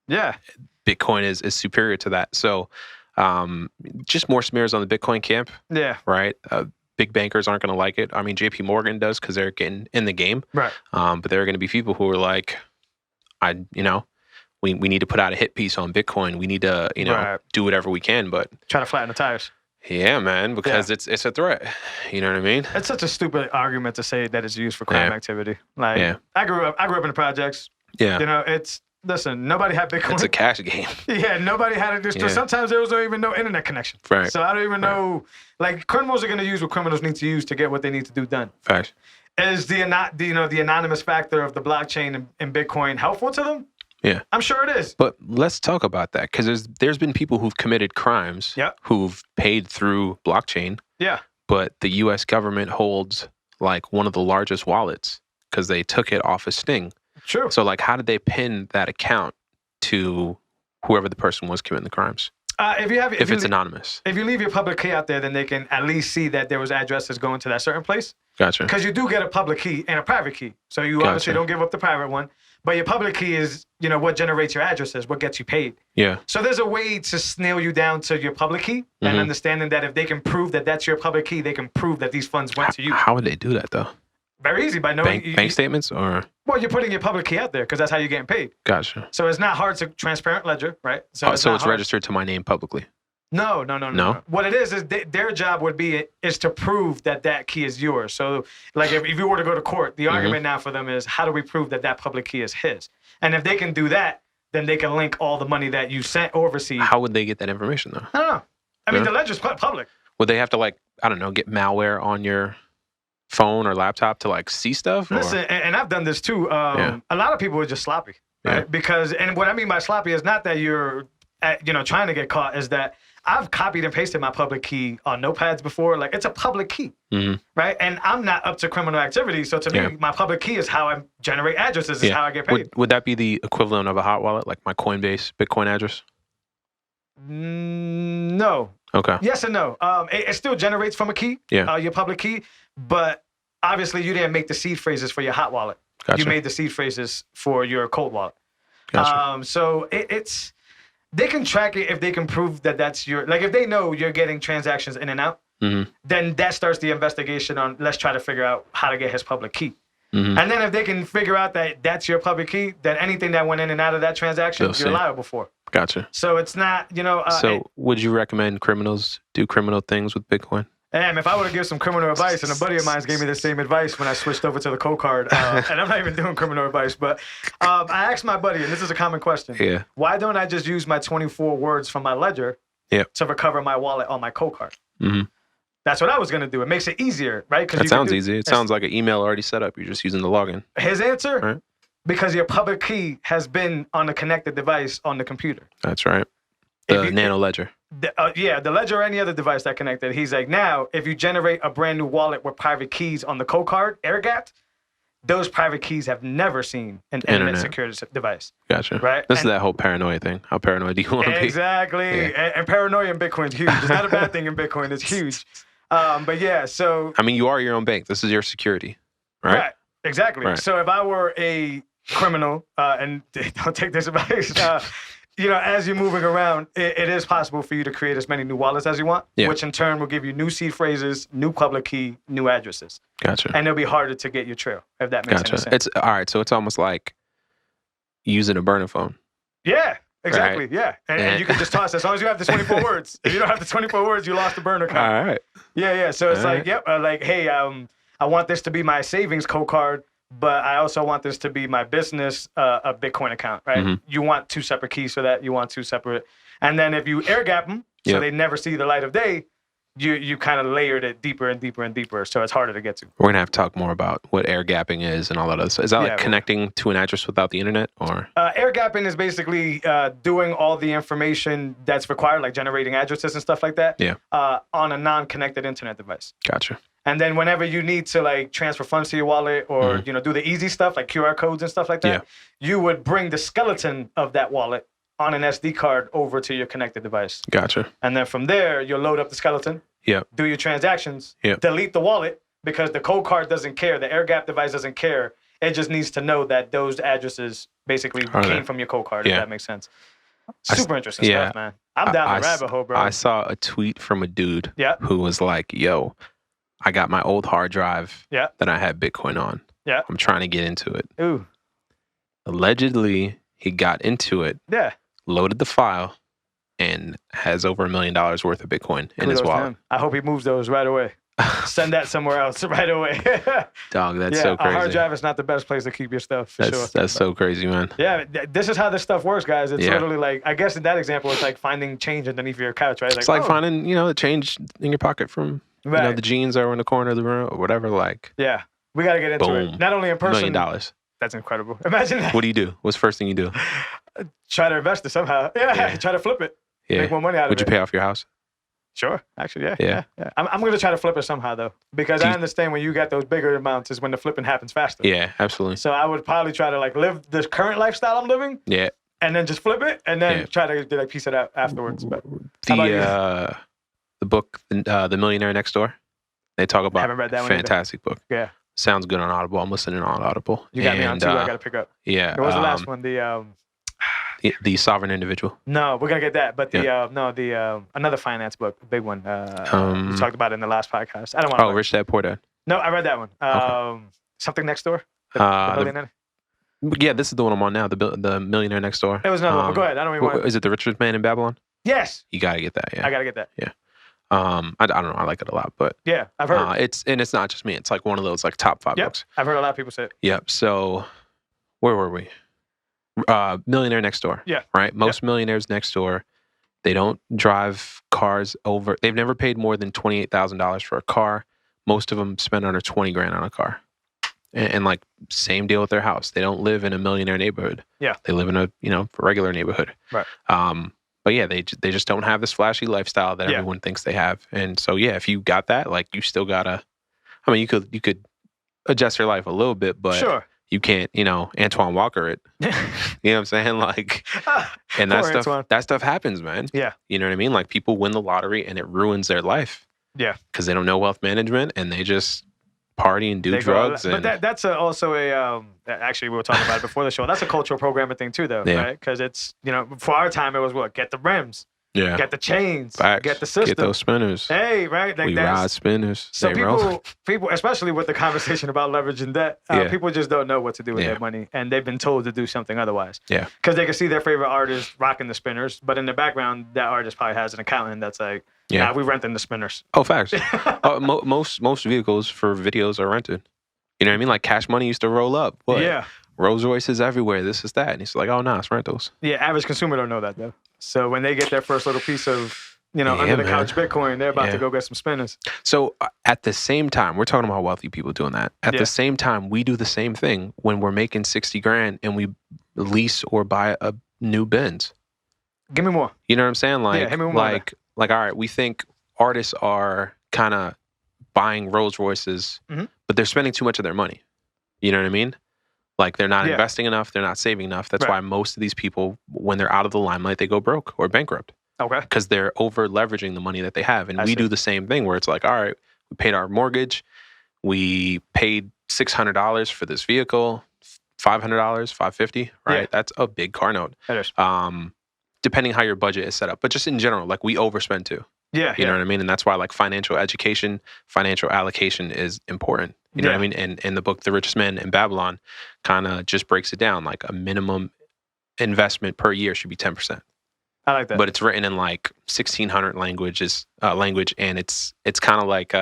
Bitcoin is superior to that. So just more smears on the Bitcoin camp. Yeah. Right? Big bankers aren't going to like it. I mean, JP Morgan does because they're getting in the game. Right. But there are going to be people who are like, we need to put out a hit piece on Bitcoin. We need to, do whatever we can. But try to flatten the tires. Yeah, man, because it's a threat. You know what I mean? It's such a stupid argument to say that it's used for crime activity. Like, I grew up in the projects. Yeah. You know, listen, nobody had Bitcoin. It's a cash game. Yeah, nobody had it. Sometimes there was not even no internet connection. Right. So I don't even know. Like, criminals are going to use what criminals need to use to get what they need to do done. Facts. Is the anonymous factor of the blockchain and Bitcoin helpful to them? Yeah. I'm sure it is. But let's talk about that, because there's been people who've committed crimes who've paid through blockchain. Yeah. But the U.S. government holds like one of the largest wallets because they took it off of Sting. True. So like, how did they pin that account to whoever the person was committing the crimes? If it's anonymous. If you leave your public key out there, then they can at least see that there was addresses going to that certain place. Gotcha. Because you do get a public key and a private key. So you obviously don't give up the private one. But your public key is, what generates your addresses, what gets you paid. Yeah. So there's a way to snail you down to your public key and understanding that if they can prove that that's your public key, they can prove that these funds went to you. How would they do that, though? Very easy, by knowing... Bank statements, or... Well, you're putting your public key out there because that's how you're getting paid. Gotcha. So it's not hard to transparent ledger, right? So it's registered to my name publicly? No. What it is their job would be is to prove that key is yours. So, like, if you were to go to court, the argument now for them is, how do we prove that public key is his? And if they can do that, then they can link all the money that you sent or received. How would they get that information, though? I don't know. I mean, the ledger's public. Would they have to, like, I don't know, get malware on your phone or laptop to, like, see stuff? Listen, and I've done this too. A lot of people are just sloppy, right? Because, and what I mean by sloppy is not that you're, trying to get caught, is that I've copied and pasted my public key on notepads before. Like, it's a public key, right? And I'm not up to criminal activity. So to me, my public key is how I generate addresses, is how I get paid. Would that be the equivalent of a hot wallet, like my Coinbase Bitcoin address? No. Okay. Yes and no. It still generates from a key, your public key, but obviously you didn't make the seed phrases for your hot wallet. Gotcha. You made the seed phrases for your cold wallet. Gotcha. So it's... They can track it if they can prove that that's your... Like, if they know you're getting transactions in and out, then that starts the investigation on, let's try to figure out how to get his public key. And then if they can figure out that that's your public key, then anything that went in and out of that transaction, you're liable for. Gotcha. So it's not, so would you recommend criminals do criminal things with Bitcoin? Damn, if I were to give some criminal advice, and a buddy of mine gave me the same advice when I switched over to the cold card, and I'm not even doing criminal advice, but I asked my buddy, and this is a common question. Yeah. Why don't I just use my 24 words from my ledger to recover my wallet on my cold card? That's what I was going to do. It makes it easier, right? That sounds easy. It sounds like an email already set up. You're just using the login. His answer? Because your public key has been on a connected device on the computer. That's right. The nano ledger. The ledger or any other device that connected. He's like, now, if you generate a brand new wallet with private keys on the code card, air-gapped, those private keys have never seen an internet secured device. Gotcha. Right? This is that whole paranoia thing. How paranoid do you want to be? Exactly. Yeah. And paranoia in Bitcoin is huge. It's not a bad thing in Bitcoin. It's huge. But yeah, so... I mean, you are your own bank. This is your security, right? Right. Exactly. Right. So if I were a criminal, and don't take this advice, as you're moving around, it is possible for you to create as many new wallets as you want, which in turn will give you new seed phrases, new public key, new addresses. Gotcha. And it'll be harder to get your trail, if that makes any sense. It's all right. So it's almost like using a burner phone. Yeah, exactly. Right. Yeah. And you can just toss it as long as you have the 24 words. If you don't have the 24 words, you lost the burner card. All right. Yeah. So it's hey, I want this to be my savings code card, but I also want this to be my business a Bitcoin account, right? You want two separate keys for that. You want two separate. And then if you air gap them so they never see the light of day, you kind of layered it deeper and deeper and deeper. So it's harder to get to. We're going to have to talk more about what air gapping is and all that other stuff. Is that like connecting to an address without the internet, or? Air gapping is basically doing all the information that's required, like generating addresses and stuff like that, on a non-connected internet device. Gotcha. And then whenever you need to like transfer funds to your wallet or do the easy stuff like QR codes and stuff like that, you would bring the skeleton of that wallet on an SD card over to your connected device. Gotcha. And then from there, you'll load up the skeleton, do your transactions, delete the wallet because the code card doesn't care. The air gap device doesn't care. It just needs to know that those addresses basically came from your code card, if that makes sense. Super interesting stuff, man. I'm down the rabbit hole, bro. I saw a tweet from a dude who was like, yo, I got my old hard drive that I had Bitcoin on. Yeah. I'm trying to get into it. Ooh. Allegedly, he got into it. Yeah. Loaded the file. and has over $1 million worth of Bitcoin in his wallet. I hope he moves those right away. Send that somewhere else right away. Dog, that's so crazy. A hard drive is not the best place to keep your stuff, for sure. That's so crazy, man. Yeah, this is how this stuff works, guys. It's literally like, I guess in that example, it's like finding change underneath your couch, right? It's like finding, the change in your pocket from, the jeans that were in the corner of the room or whatever. Like, yeah, we got to get into it. Not only in person. $1 million. That's incredible. Imagine that. What do you do? What's the first thing you do? Try to invest it somehow. Yeah. Try to flip it. Yeah. Make more money out of it. Would you pay off your house? Sure, actually, yeah. I'm going to try to flip it somehow, though, because I understand when you got those bigger amounts is when the flipping happens faster. Yeah, absolutely. So I would probably try to live this current lifestyle I'm living. Yeah. And then just flip it, and then try to piece it out afterwards. But the book, The Millionaire Next Door, they talk about. I haven't read that one. Fantastic book. Yeah. Sounds good on Audible. I'm listening on Audible. You got me on too. I got to pick up. Yeah. What was the last one? The Sovereign Individual. No, we're gonna get that. But another finance book, a big one. We talked about it in the last podcast. I don't want. Rich Dad Poor Dad. No, I read that one. Okay. Something Next Door. The Billionaire. Yeah, this is the one I'm on now. The Millionaire Next Door. It was another one. Go ahead. I don't even want. Is it The Richest Man in Babylon? Yes. You gotta get that. Yeah. I gotta get that. Yeah. I don't know. I like it a lot, but yeah, I've heard. It's not just me. It's like one of those top 5 books. I've heard a lot of people say it. Yep. So, where were we? Millionaire Next Door. Yeah. Right. Most millionaires next door, they don't drive cars over. They've never paid more than $28,000 for a car. Most of them spend under $20,000 on a car. And like same deal with their house. They don't live in a millionaire neighborhood. Yeah. They live in a regular neighborhood. Right. But yeah, they just don't have this flashy lifestyle that everyone thinks they have. And so yeah, if you got that, like you still gotta. I mean, you could adjust your life a little bit, but sure. You can't, Antoine Walker it. You know what I'm saying? Like, and that stuff happens, man. Yeah. You know what I mean? Like people win the lottery and it ruins their life. Yeah. Because they don't know wealth management and they just party and do drugs. But that's also actually we were talking about it before the show. That's a cultural programming thing too, though, right? Because it's, for our time it was what? Get the rims. Yeah. Get the chains. Facts. Get the system. Get those spinners. Hey, right? We ride spinners. So people, especially with the conversation about leverage and debt, people just don't know what to do with their money, and they've been told to do something otherwise. Yeah. Because they can see their favorite artist rocking the spinners, but in the background, that artist probably has an accountant that's like, "Yeah, we renting the spinners." Oh, facts. Most vehicles for videos are rented. You know what I mean? Like Cash Money used to roll up. What? Yeah. Rolls Royces everywhere. This is that, and he's like, "Oh no, it's rentals." Yeah, average consumer don't know that though. So when they get their first little piece of, under the couch Bitcoin, they're about to go get some spinners. So at the same time, we're talking about wealthy people doing that. At the same time, we do the same thing when we're making $60,000 and we lease or buy a new Benz. Give me more. You know what I'm saying? Like, give me more. Like, all right, we think artists are kind of buying Rolls Royces, but they're spending too much of their money. You know what I mean? Like they're not investing enough, they're not saving enough. That's why most of these people, when they're out of the limelight, they go broke or bankrupt. Okay. Because they're over leveraging the money that they have. And we do the same thing where it's like, all right, we paid our mortgage, we paid $600 for this vehicle, $500, $550, right? Yeah. That's a big car note. That is. Depending how your budget is set up. But just in general, like we overspend too. Yeah. You know what I mean? And that's why like financial education, financial allocation is important. You know what I mean? And in the book, The Richest Man in Babylon kind of just breaks it down. Like a minimum investment per year should be 10%. I like that. But it's written in like 1600 language, and it's kind of like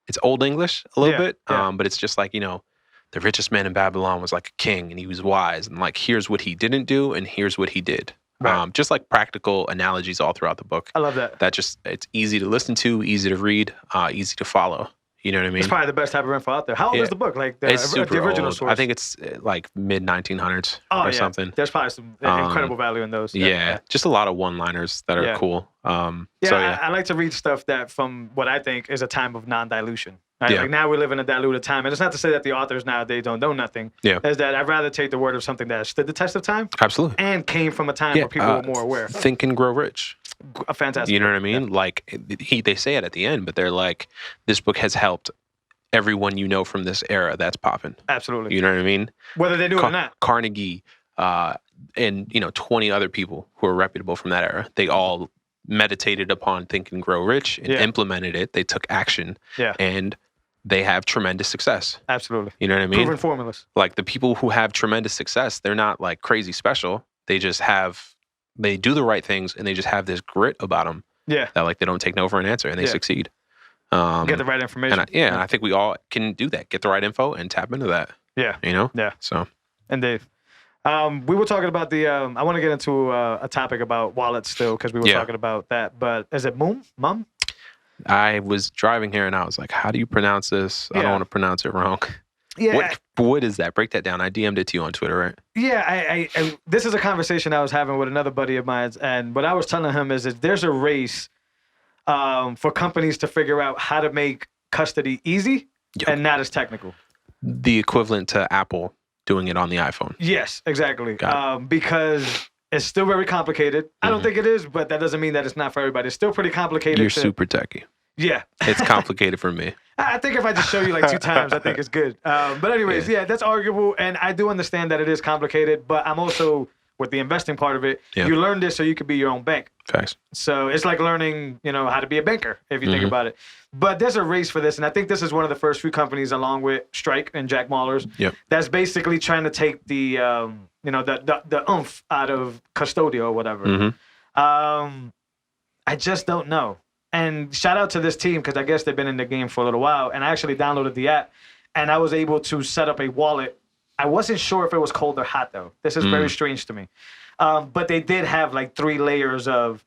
it's Old English a little bit. But it's just like, the richest man in Babylon was like a king and he was wise. And like, here's what he didn't do and here's what he did. Right. Just like practical analogies all throughout the book. I love that. It's easy to listen to, easy to read, easy to follow. You know what I mean? It's probably the best type of info out there. How old is the book? Like it's super the original old. source? I think it's like mid 1900s or something. There's probably some incredible value in those. Yeah, just a lot of one-liners that are cool. I like to read stuff that from what I think is a time of non-dilution. Right? Like now we live in a diluted time. And it's not to say that the authors nowadays don't know nothing. Yeah. It's that I'd rather take the word of something that stood the test of time. Absolutely. And came from a time where people were more aware. Think and Grow Rich. A fantastic. You know what I mean? Like they say it at the end, but they're like, this book has helped everyone from this era that's popping. Absolutely. You know what I mean? Whether they do it or not. Carnegie and 20 other people who are reputable from that era. They all meditated upon Think and Grow Rich and implemented it. They took action. Yeah. And they have tremendous success. Absolutely. You know what I mean? Proven formulas. Like the people who have tremendous success, they're not like crazy special. They just have they do the right things and they just have this grit about them. Yeah. That like they don't take no for an answer and they succeed. Get the right information. And I think we all can do that. Get the right info and tap into that. Yeah. You know? Yeah. So. And Dave, we were talking about the, I want to get into a topic about wallets still because we were talking about that. But is it Mum? I was driving here and I was like, how do you pronounce this? I don't want to pronounce it wrong. Yeah. What is that? Break that down. I DM'd it to you on Twitter, right? Yeah. I this is a conversation I was having with another buddy of mine. And what I was telling him is that there's a race for companies to figure out how to make custody easy and not as technical. The equivalent to Apple doing it on the iPhone. Yes, exactly. Because it's still very complicated. I don't think it is, but that doesn't mean that it's not for everybody. It's still pretty complicated. You're super techie. Yeah. It's complicated for me. I think if I just show you like 2 times, I think it's good. But anyways, that's arguable. And I do understand that it is complicated, but I'm also, with the investing part of it, you learn this so you can be your own bank. Facts. So it's like learning, how to be a banker, if you think about it. But there's a race for this, and I think this is one of the first few companies, along with Strike and Jack Mallers, that's basically trying to take the, the oomph out of custodial or whatever. I just don't know. And shout out to this team, because I guess they've been in the game for a little while, and I actually downloaded the app, and I was able to set up a wallet. I wasn't sure if it was cold or hot, though. This is very strange to me. But they did have like 3 layers of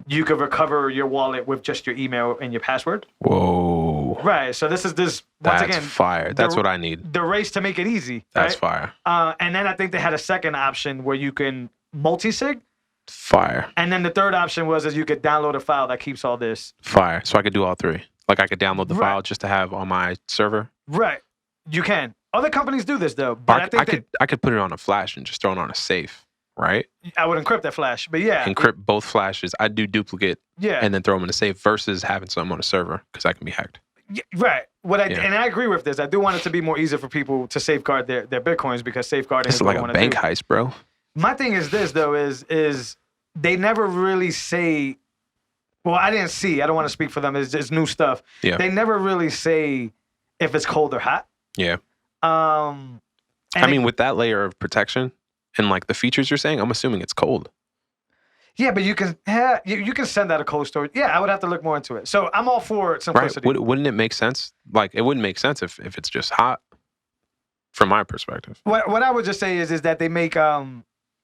you could recover your wallet with just your email and your password. Whoa. Right. So this once again. That's fire. That's what I need. The race to make it easy. That's right? fire. And then I think they had a second option where you can multi-sig. Fire. And then the third option was you could download a file that keeps all this. Fire. So I could do all 3. Like I could download the file just to have on my server. Right. You can. Other companies do this though. But I could put it on a flash and just throw it on a safe, right? I would encrypt that flash, but encrypt both flashes. I'd do duplicate, yeah, and then throw them in a safe versus having something on a server because that can be hacked. Yeah, right. And I agree with this. I do want it to be more easy for people to safeguard their bitcoins because safeguarding is like a bank heist, bro. My thing is this though: is they never really say. Well, I didn't see. I don't want to speak for them. It's new stuff. Yeah. They never really say if it's cold or hot. Yeah. I mean, with that layer of protection and like the features you're saying, I'm assuming it's cold. Yeah, but you can send out a cold storage. Yeah, I would have to look more into it. So I'm all for simplicity. Right. Wouldn't it make sense? Like, it wouldn't make sense if it's just hot, from my perspective. What I would just say is that they make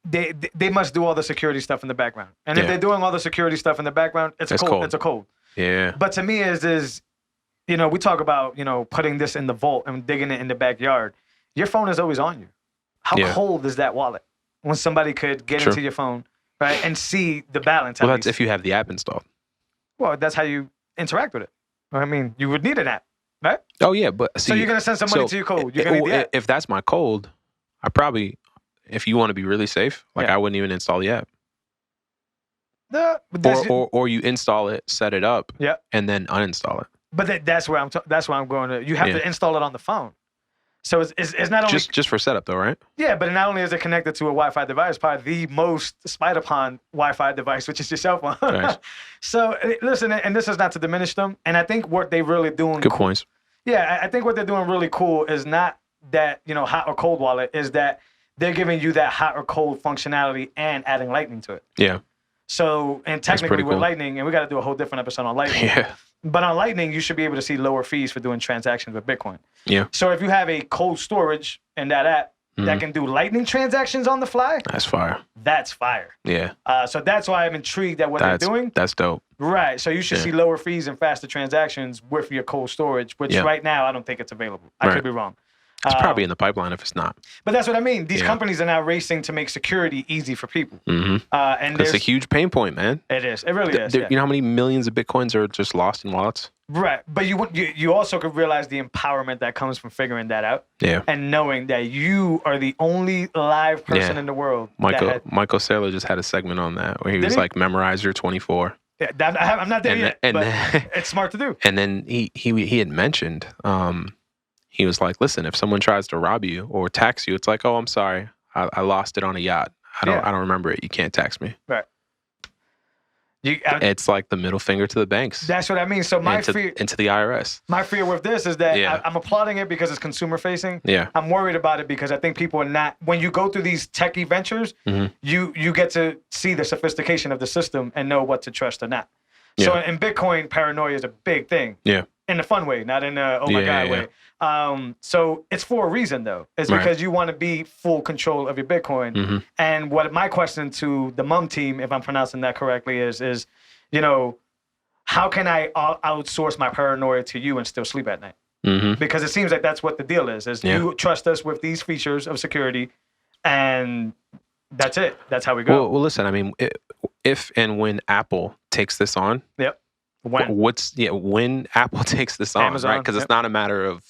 they must do all the security stuff in the background. And if they're doing all the security stuff in the background, it's cold. It's a cold. Yeah. But to me is we talk about, putting this in the vault and digging it in the backyard. Your phone is always on you. How cold is that wallet when somebody could get into your phone, right, and see the balance? Well, that's if you have the app installed. Well, that's how you interact with it. I mean, you would need an app, right? Oh, yeah, but see, so you're going to send some money to your code. You're going to need the app. If that's my code, I probably, if you want to be really safe, I wouldn't even install the app. Or you install it, set it up, and then uninstall it. But that's where I'm going to. You have to install it on the phone. So it's not only just for setup though, right? Yeah, but not only is it connected to a Wi-Fi device, probably the most spied upon Wi-Fi device, which is your cell phone. Nice. So listen, and this is not to diminish them, and I think what they're really doing. Good points. Yeah, I think what they're doing really cool is not that hot or cold wallet, is that they're giving you that hot or cold functionality and adding Lightning to it. Yeah. So, and technically with Lightning, and we got to do a whole different episode on Lightning. Yeah. But on Lightning, you should be able to see lower fees for doing transactions with Bitcoin. Yeah. So if you have a cold storage in that app that can do Lightning transactions on the fly, that's fire. That's fire. Yeah. So that's why I'm intrigued at what they're doing. That's dope. Right. So you should see lower fees and faster transactions with your cold storage, which right now I don't think it's available. I could be wrong. It's probably in the pipeline if it's not. But that's what I mean. These companies are now racing to make security easy for people. And it's a huge pain point, man. It is. It really is. You know how many millions of Bitcoins are just lost in wallets? Right. But you also could realize the empowerment that comes from figuring that out. Yeah. And knowing that you are the only live person in the world. Michael Saylor just had a segment on that where he was like, memorize your 24. Yeah, I'm not there yet, but it's smart to do. And then he had mentioned... he was like, listen, if someone tries to rob you or tax you, it's like, oh, I'm sorry. I lost it on a yacht. I don't remember it. You can't tax me. Right. It's like the middle finger to the banks. That's what I mean. So my fear into the IRS. My fear with this is that I'm applauding it because it's consumer facing. Yeah. I'm worried about it because I think people are not. When you go through these techie ventures, you get to see the sophistication of the system and know what to trust or not. Yeah. So in Bitcoin, paranoia is a big thing. Yeah. In the fun way, not in the oh my god way. So it's for a reason though. It's because you want to be full control of your Bitcoin. And what my question to the mum team, if I'm pronouncing that correctly, is how can I outsource my paranoia to you and still sleep at night? Because it seems like that's what the deal is you trust us with these features of security, and that's it. That's how we go. Well, listen. I mean, if and when Apple takes this on, when Apple takes this on, Amazon, right? Because it's not a matter of,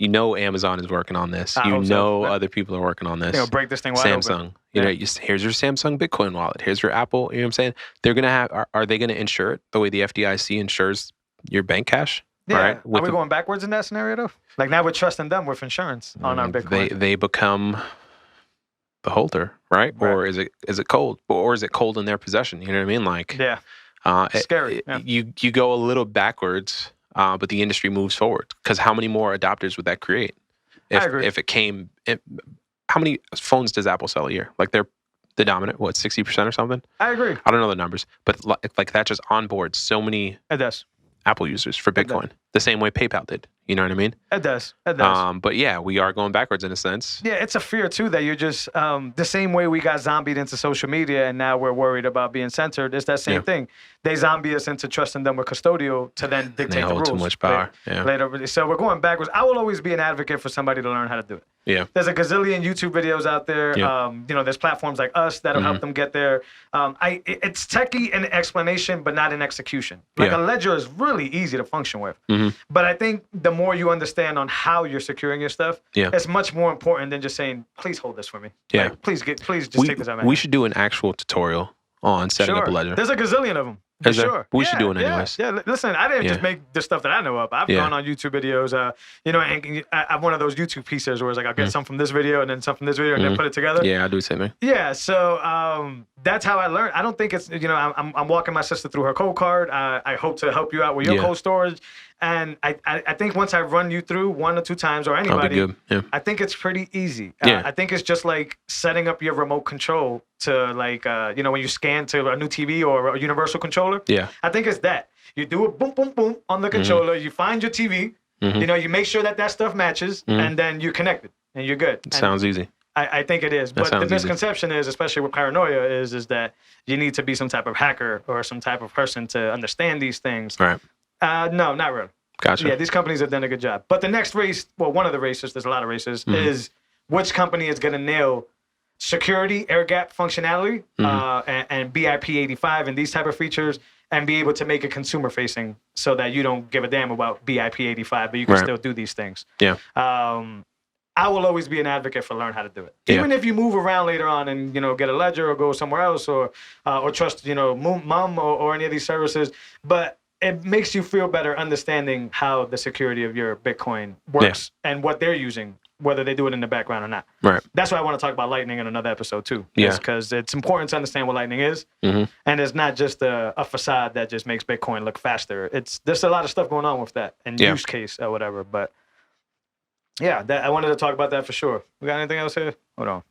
Amazon is working on this. Other people are working on this. Break this thing wide Samsung. open. Here's your Samsung Bitcoin wallet. Here's your Apple. You know what I'm saying? They're gonna have. Are they gonna insure it the way the FDIC insures your bank cash? Yeah. Right? Are we going backwards in that scenario though? Like now we're trusting them with insurance on our Bitcoin. They become the holder, right? Or is it cold? Or is it cold in their possession? You know what I mean? Like scary. You go a little backwards, but the industry moves forward. Because how many more adopters would that create? I agree. If it came, how many phones does Apple sell a year? Like they're the dominant, 60% or something? I agree. I don't know the numbers, but like that just onboards so many Apple users for Bitcoin, the same way PayPal did. You know what I mean? It does. But yeah, we are going backwards in a sense. Yeah, it's a fear too that you're just the same way we got zombied into social media and now we're worried about being censored. It's that same thing. They zombie us into trusting them with custodial to then dictate the rules. Too much power. Later. So we're going backwards. I will always be an advocate for somebody to learn how to do it. Yeah. There's a gazillion YouTube videos out there. There's platforms like us that'll help them get there. It's techie in explanation, but not in execution. Like a ledger is really easy to function with. But I think the more you understand on how you're securing your stuff, it's much more important than just saying, please hold this for me. Yeah. Like, please just take this out. We should do an actual tutorial on setting up a ledger. There's a gazillion of them. For sure. We should do it anyways. Yeah. Listen, I didn't just make the stuff that I know up. I've gone on YouTube videos, and I'm one of those YouTube pieces where it's like, I'll get some from this video and then some from this video and then put it together. Yeah, I do the same thing. Yeah, so that's how I learned. I don't think it's, I'm walking my sister through her cold card. I hope to help you out with your cold storage. And I think once I run you through 1 or 2 times or anybody, I think it's pretty easy. I think it's just like setting up your remote control to when you scan to a new TV or a universal controller. Yeah. I think it's that. You do a boom, boom, boom on the controller. You find your TV. You make sure that stuff matches, and then you're connected and you're good. Sounds easy. I think it is. But the misconception is, especially with paranoia, is that you need to be some type of hacker or some type of person to understand these things. Right. No, not really. Gotcha. Yeah, these companies have done a good job. But the next race, one of the races, there's a lot of races, is which company is going to nail security, air gap functionality, and BIP85 and these type of features, and be able to make it consumer facing so that you don't give a damn about BIP85, but you can still do these things. Yeah. I will always be an advocate for learn how to do it. Even if you move around later on and, get a ledger or go somewhere else or trust, Mum or any of these services. But it makes you feel better understanding how the security of your Bitcoin works and what they're using, whether they do it in the background or not. Right. That's why I want to talk about Lightning in another episode too. Yeah. Because it's important to understand what Lightning is. And it's not just a facade that just makes Bitcoin look faster. There's a lot of stuff going on with that and use case or whatever. But yeah, I wanted to talk about that for sure. We got anything else here? Hold on.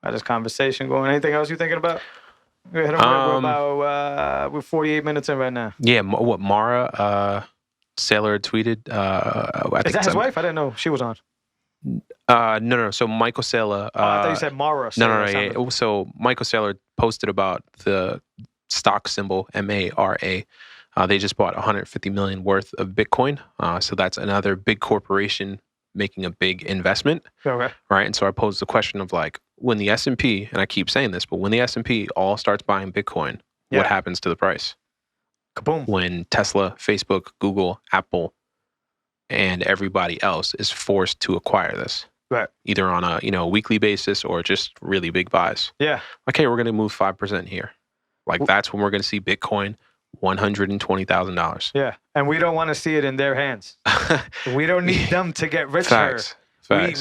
Got this conversation going. Anything else you thinking about? We're we're 48 minutes in right now. Yeah, what Mara Saylor tweeted. Is that his wife? I didn't know she was on. No. So Michael Saylor. I thought you said Mara. No. Yeah. So Michael Saylor posted about the stock symbol MARA. They just bought 150 million worth of Bitcoin. So that's another big corporation making a big investment. Okay. Right. And so I posed the question of when the S&P, and I keep saying this, but when the S&P all starts buying Bitcoin, what happens to the price? Kaboom. When Tesla, Facebook, Google, Apple, and everybody else is forced to acquire this. Right. Either on a weekly basis or just really big buys. Yeah. Okay, we're going to move 5% here. That's when we're going to see Bitcoin $120,000. Yeah. And we don't want to see it in their hands. We don't need them to get richer. Facts.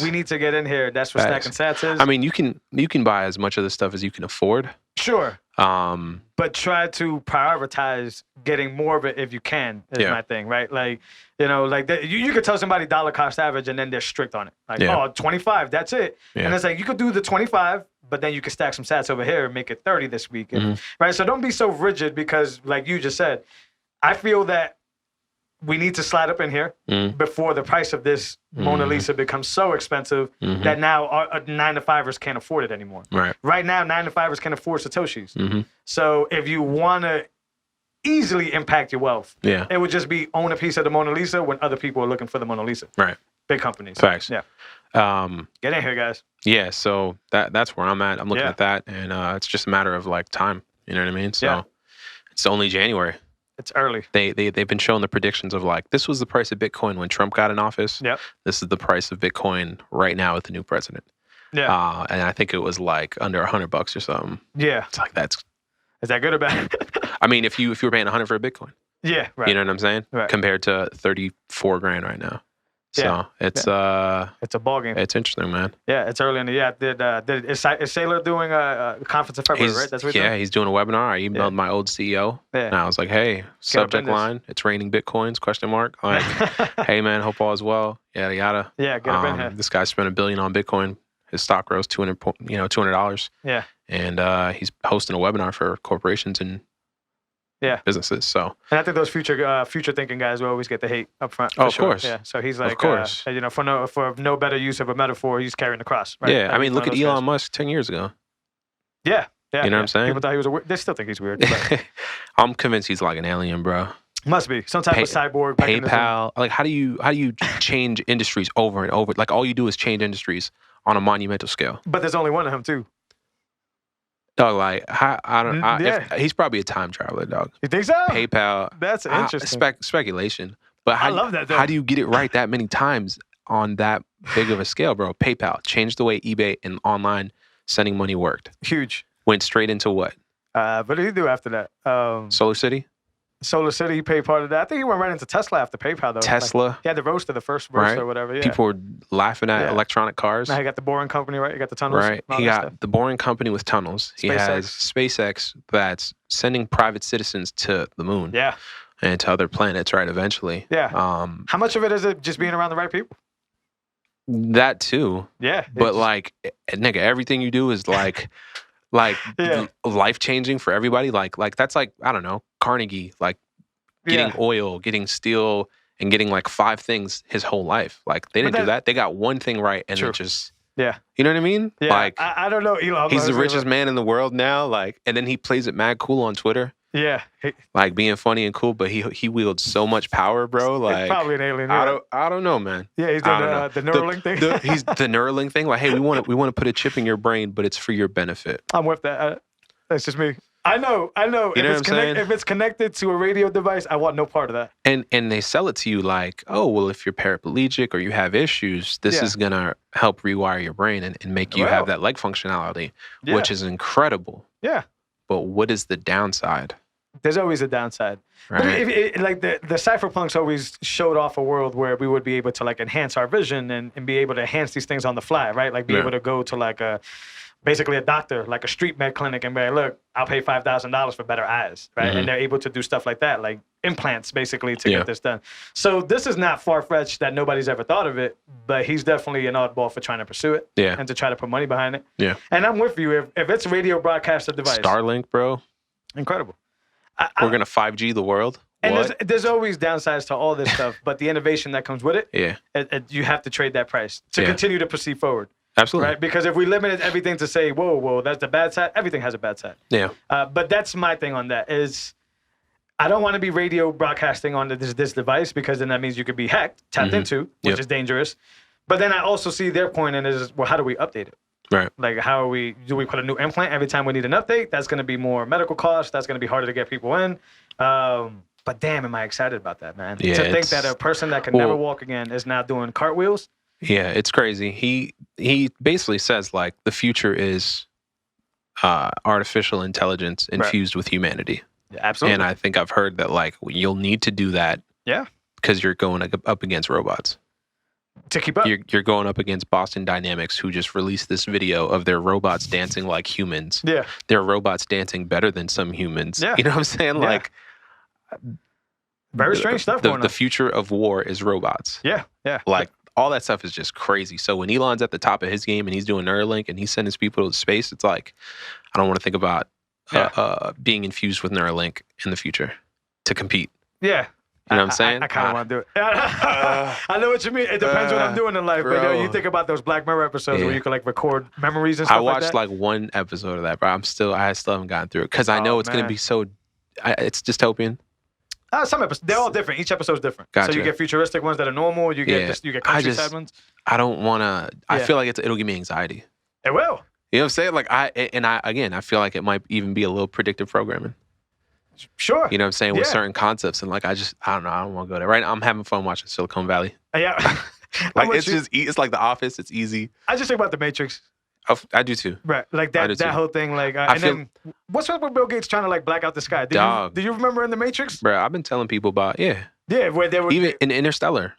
We need to get in here. That's what Stacking Sats is. I mean, you can buy as much of this stuff as you can afford. Sure. But try to prioritize getting more of it if you can, is my thing, right? Like, like you could tell somebody dollar cost average and then they're strict on it. Like, 25, that's it. And it's like, you could do the 25, but then you can stack some sats over here and make it 30 this week. Right? So don't be so rigid because, like you just said, I feel that we need to slide up in here before the price of this Mona Lisa becomes so expensive that now our 9-to-5ers can't afford it anymore. Right now, 9-to-5ers can afford Satoshis. So if you want to easily impact your wealth, it would just be own a piece of the Mona Lisa when other people are looking for the Mona Lisa. Right. Big companies. Facts. Yeah. Get in here, guys. Yeah, so that's where I'm at. I'm looking at that, and it's just a matter of like time. You know what I mean? So it's only January. It's early. They've been showing the predictions of like, this was the price of Bitcoin when Trump got in office. Yep. This is the price of Bitcoin right now with the new president. Yeah. And I think it was like under $100 or something. Yeah. It's like, is that good or bad? I mean, if you were paying 100 for a Bitcoin. Yeah, right. You know what I'm saying? Right. Compared to 34 grand right now. So it's a ball game. It's interesting, man. Yeah, it's early in the year. Is Saylor doing a conference in February, right? That's what he's doing a webinar. I emailed my old CEO. Yeah. And I was like, hey, subject line, it's raining Bitcoins, ? Like, hey man, hope all is well. Yada yada. Yeah, get up in here. This guy spent $1 billion on Bitcoin. His stock rose $200. Yeah. And he's hosting a webinar for corporations and businesses. So, and I think those future thinking guys will always get the hate up front. Of course. Yeah. So he's like, of course. For no better use of a metaphor, he's carrying the cross. Right? Yeah. I mean, look at Elon Musk 10 years ago. Yeah. Yeah. You know what I'm saying? People thought he was they still think he's weird. I'm convinced he's like an alien, bro. Must be some type of cyborg. PayPal. Like, how do you change industries over and over? Like, all you do is change industries on a monumental scale. But there's only one of him too. Dog, like, he's probably a time traveler, dog. You think so? PayPal. That's interesting. Speculation. But I love that, though. How do you get it right that many times on that big of a scale, bro? PayPal changed the way eBay and online sending money worked. Huge. Went straight into what? What did he do after that? Solar City? Solar City, he paid part of that. I think he went right into Tesla after PayPal, though. Tesla. Like, he had the roaster, the first roaster or whatever. Yeah. People were laughing at electronic cars. Now he got the Boring Company, right? He got the tunnels. Right. He got the Boring Company with tunnels. He has SpaceX that's sending private citizens to the moon. Yeah. And to other planets, right, eventually. Yeah. How much of it is it just being around the right people? That too. Yeah. But like, nigga, everything you do is like... life-changing for everybody. Like that's like, I don't know, Carnegie, like getting oil, getting steel, and getting like 5 things his whole life. Like they didn't do that. They got one thing right and it just... Yeah. You know what I mean? Yeah. Like, I don't know, Elon. He's the richest man in the world now. Like, and then he plays it mad cool on Twitter. Yeah. Like being funny and cool, but he wields so much power, bro. Like, he's probably an alien. I don't know, man. Yeah, he's doing the Neuralink thing. He's the Neuralink thing. Like, hey, we want to put a chip in your brain, but it's for your benefit. I'm with that. That's just me. I know. You know what I'm saying? If it's connected to a radio device, I want no part of that. And they sell it to you like, oh, well, if you're paraplegic or you have issues, this is gonna help rewire your brain and make you have that leg functionality, which is incredible. Yeah. But what is the downside? There's always a downside. Right. Like the cypherpunks always showed off a world where we would be able to like enhance our vision and be able to enhance these things on the fly, right? Like be able to go to like basically a doctor, like a street med clinic, and be like, look, I'll pay $5,000 for better eyes, right? And they're able to do stuff like that, like implants basically to get this done. So this is not far-fetched that nobody's ever thought of it, but he's definitely an oddball for trying to pursue it and to try to put money behind it. Yeah. And I'm with you. If it's a radio broadcaster device. Starlink, bro. Incredible. We're going to 5G the world. And there's always downsides to all this stuff, but the innovation that comes with it, you have to trade that price to continue to proceed forward. Absolutely. Right? Because if we limited everything to say, whoa, that's the bad side, everything has a bad side. Yeah. But that's my thing on that is I don't want to be radio broadcasting on this device because then that means you could be hacked, tapped into, which is dangerous. But then I also see their point in is, well, how do we update it? Right. Like, do we put a new implant every time we need an update? That's going to be more medical costs. That's going to be harder to get people in. But damn, am I excited about that, man. Yeah, to think that a person that can never walk again is now doing cartwheels. Yeah, it's crazy. He basically says, like, the future is artificial intelligence infused with humanity. Yeah, absolutely. And I think I've heard that, like, you'll need to do that. Yeah. Because you're going up against robots. to keep up. You're going up against Boston Dynamics, who just released this video of their robots dancing like humans. Yeah. Their robots dancing better than some humans. Yeah. You know what I'm saying? Yeah. Like, very strange stuff going on. The future of war is robots. Yeah, yeah. Like, all that stuff is just crazy. So when Elon's at the top of his game and he's doing Neuralink and he's sending people to space, it's like, I don't want to think about being infused with Neuralink in the future to compete. Yeah. You know what I'm saying? I kind of want to do it. I know what you mean. It depends what I'm doing in life. Bro. But you think about those Black Mirror episodes where you can like record memories and stuff like that. I watched like one episode of that, but I still haven't gotten through it because I know it's going to be so. It's dystopian. Some episodes, they're all different. Each episode's different. Gotcha. So you get futuristic ones that are normal. You get countryside ones. I don't want to. I feel like it'll give me anxiety. It will. You know what I'm saying? Like I feel like it might even be a little predictive programming. Sure. You know what I'm saying? With certain concepts. And like, I don't know. I don't want to go there. Right now, I'm having fun watching Silicon Valley. Yeah. Like, it's like The Office. It's easy. I just think about The Matrix. I do too. Right. Like that whole thing. Like, then what's up with Bill Gates trying to like black out the sky? Do you remember in The Matrix? Bro, I've been telling people about, Yeah, where they were. Even in Interstellar,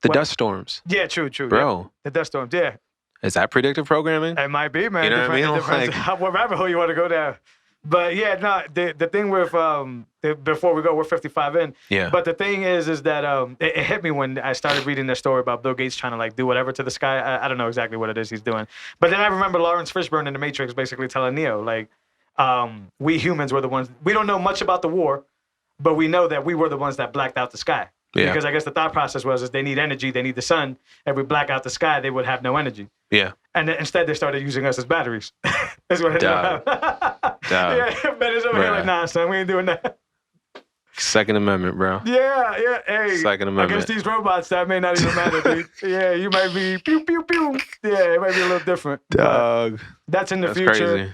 the dust storms. Yeah, true. Bro. Yeah. The dust storms, yeah. Is that predictive programming? It might be, man. You know what I mean? It depends what rabbit hole you want to go down. But yeah, no, the thing with before we go, we're 55 in. Yeah. But the thing is that it hit me when I started reading the story about Bill Gates trying to like do whatever to the sky. I don't know exactly what it is he's doing. But then I remember Lawrence Fishburne in The Matrix basically telling Neo, like, we humans were the ones, we don't know much about the war, but we know that we were the ones that blacked out the sky. Yeah. Because I guess the thought process was they need energy, they need the sun. If we black out the sky, they would have no energy. Yeah. And then instead they started using us as batteries. That's what it is. Yeah, but it's over here like, nah, son, we ain't doing that. Second Amendment, bro. Yeah. Hey, Second Amendment. Against these robots, that may not even matter, dude. Yeah, you might be pew, pew, pew. Yeah, it might be a little different. Dog. That's in the future. Crazy.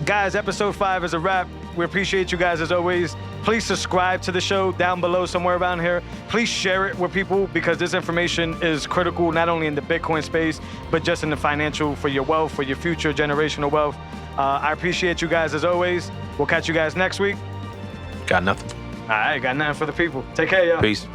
Guys, episode 5 is a wrap. We appreciate you guys as always. Please subscribe to the show down below somewhere around here. Please share it with people because this information is critical not only in the Bitcoin space, but just in the financial for your wealth, for your future generational wealth. I appreciate you guys as always. We'll catch you guys next week. Got nothing. All right, got nothing for the people. Take care, y'all. Peace.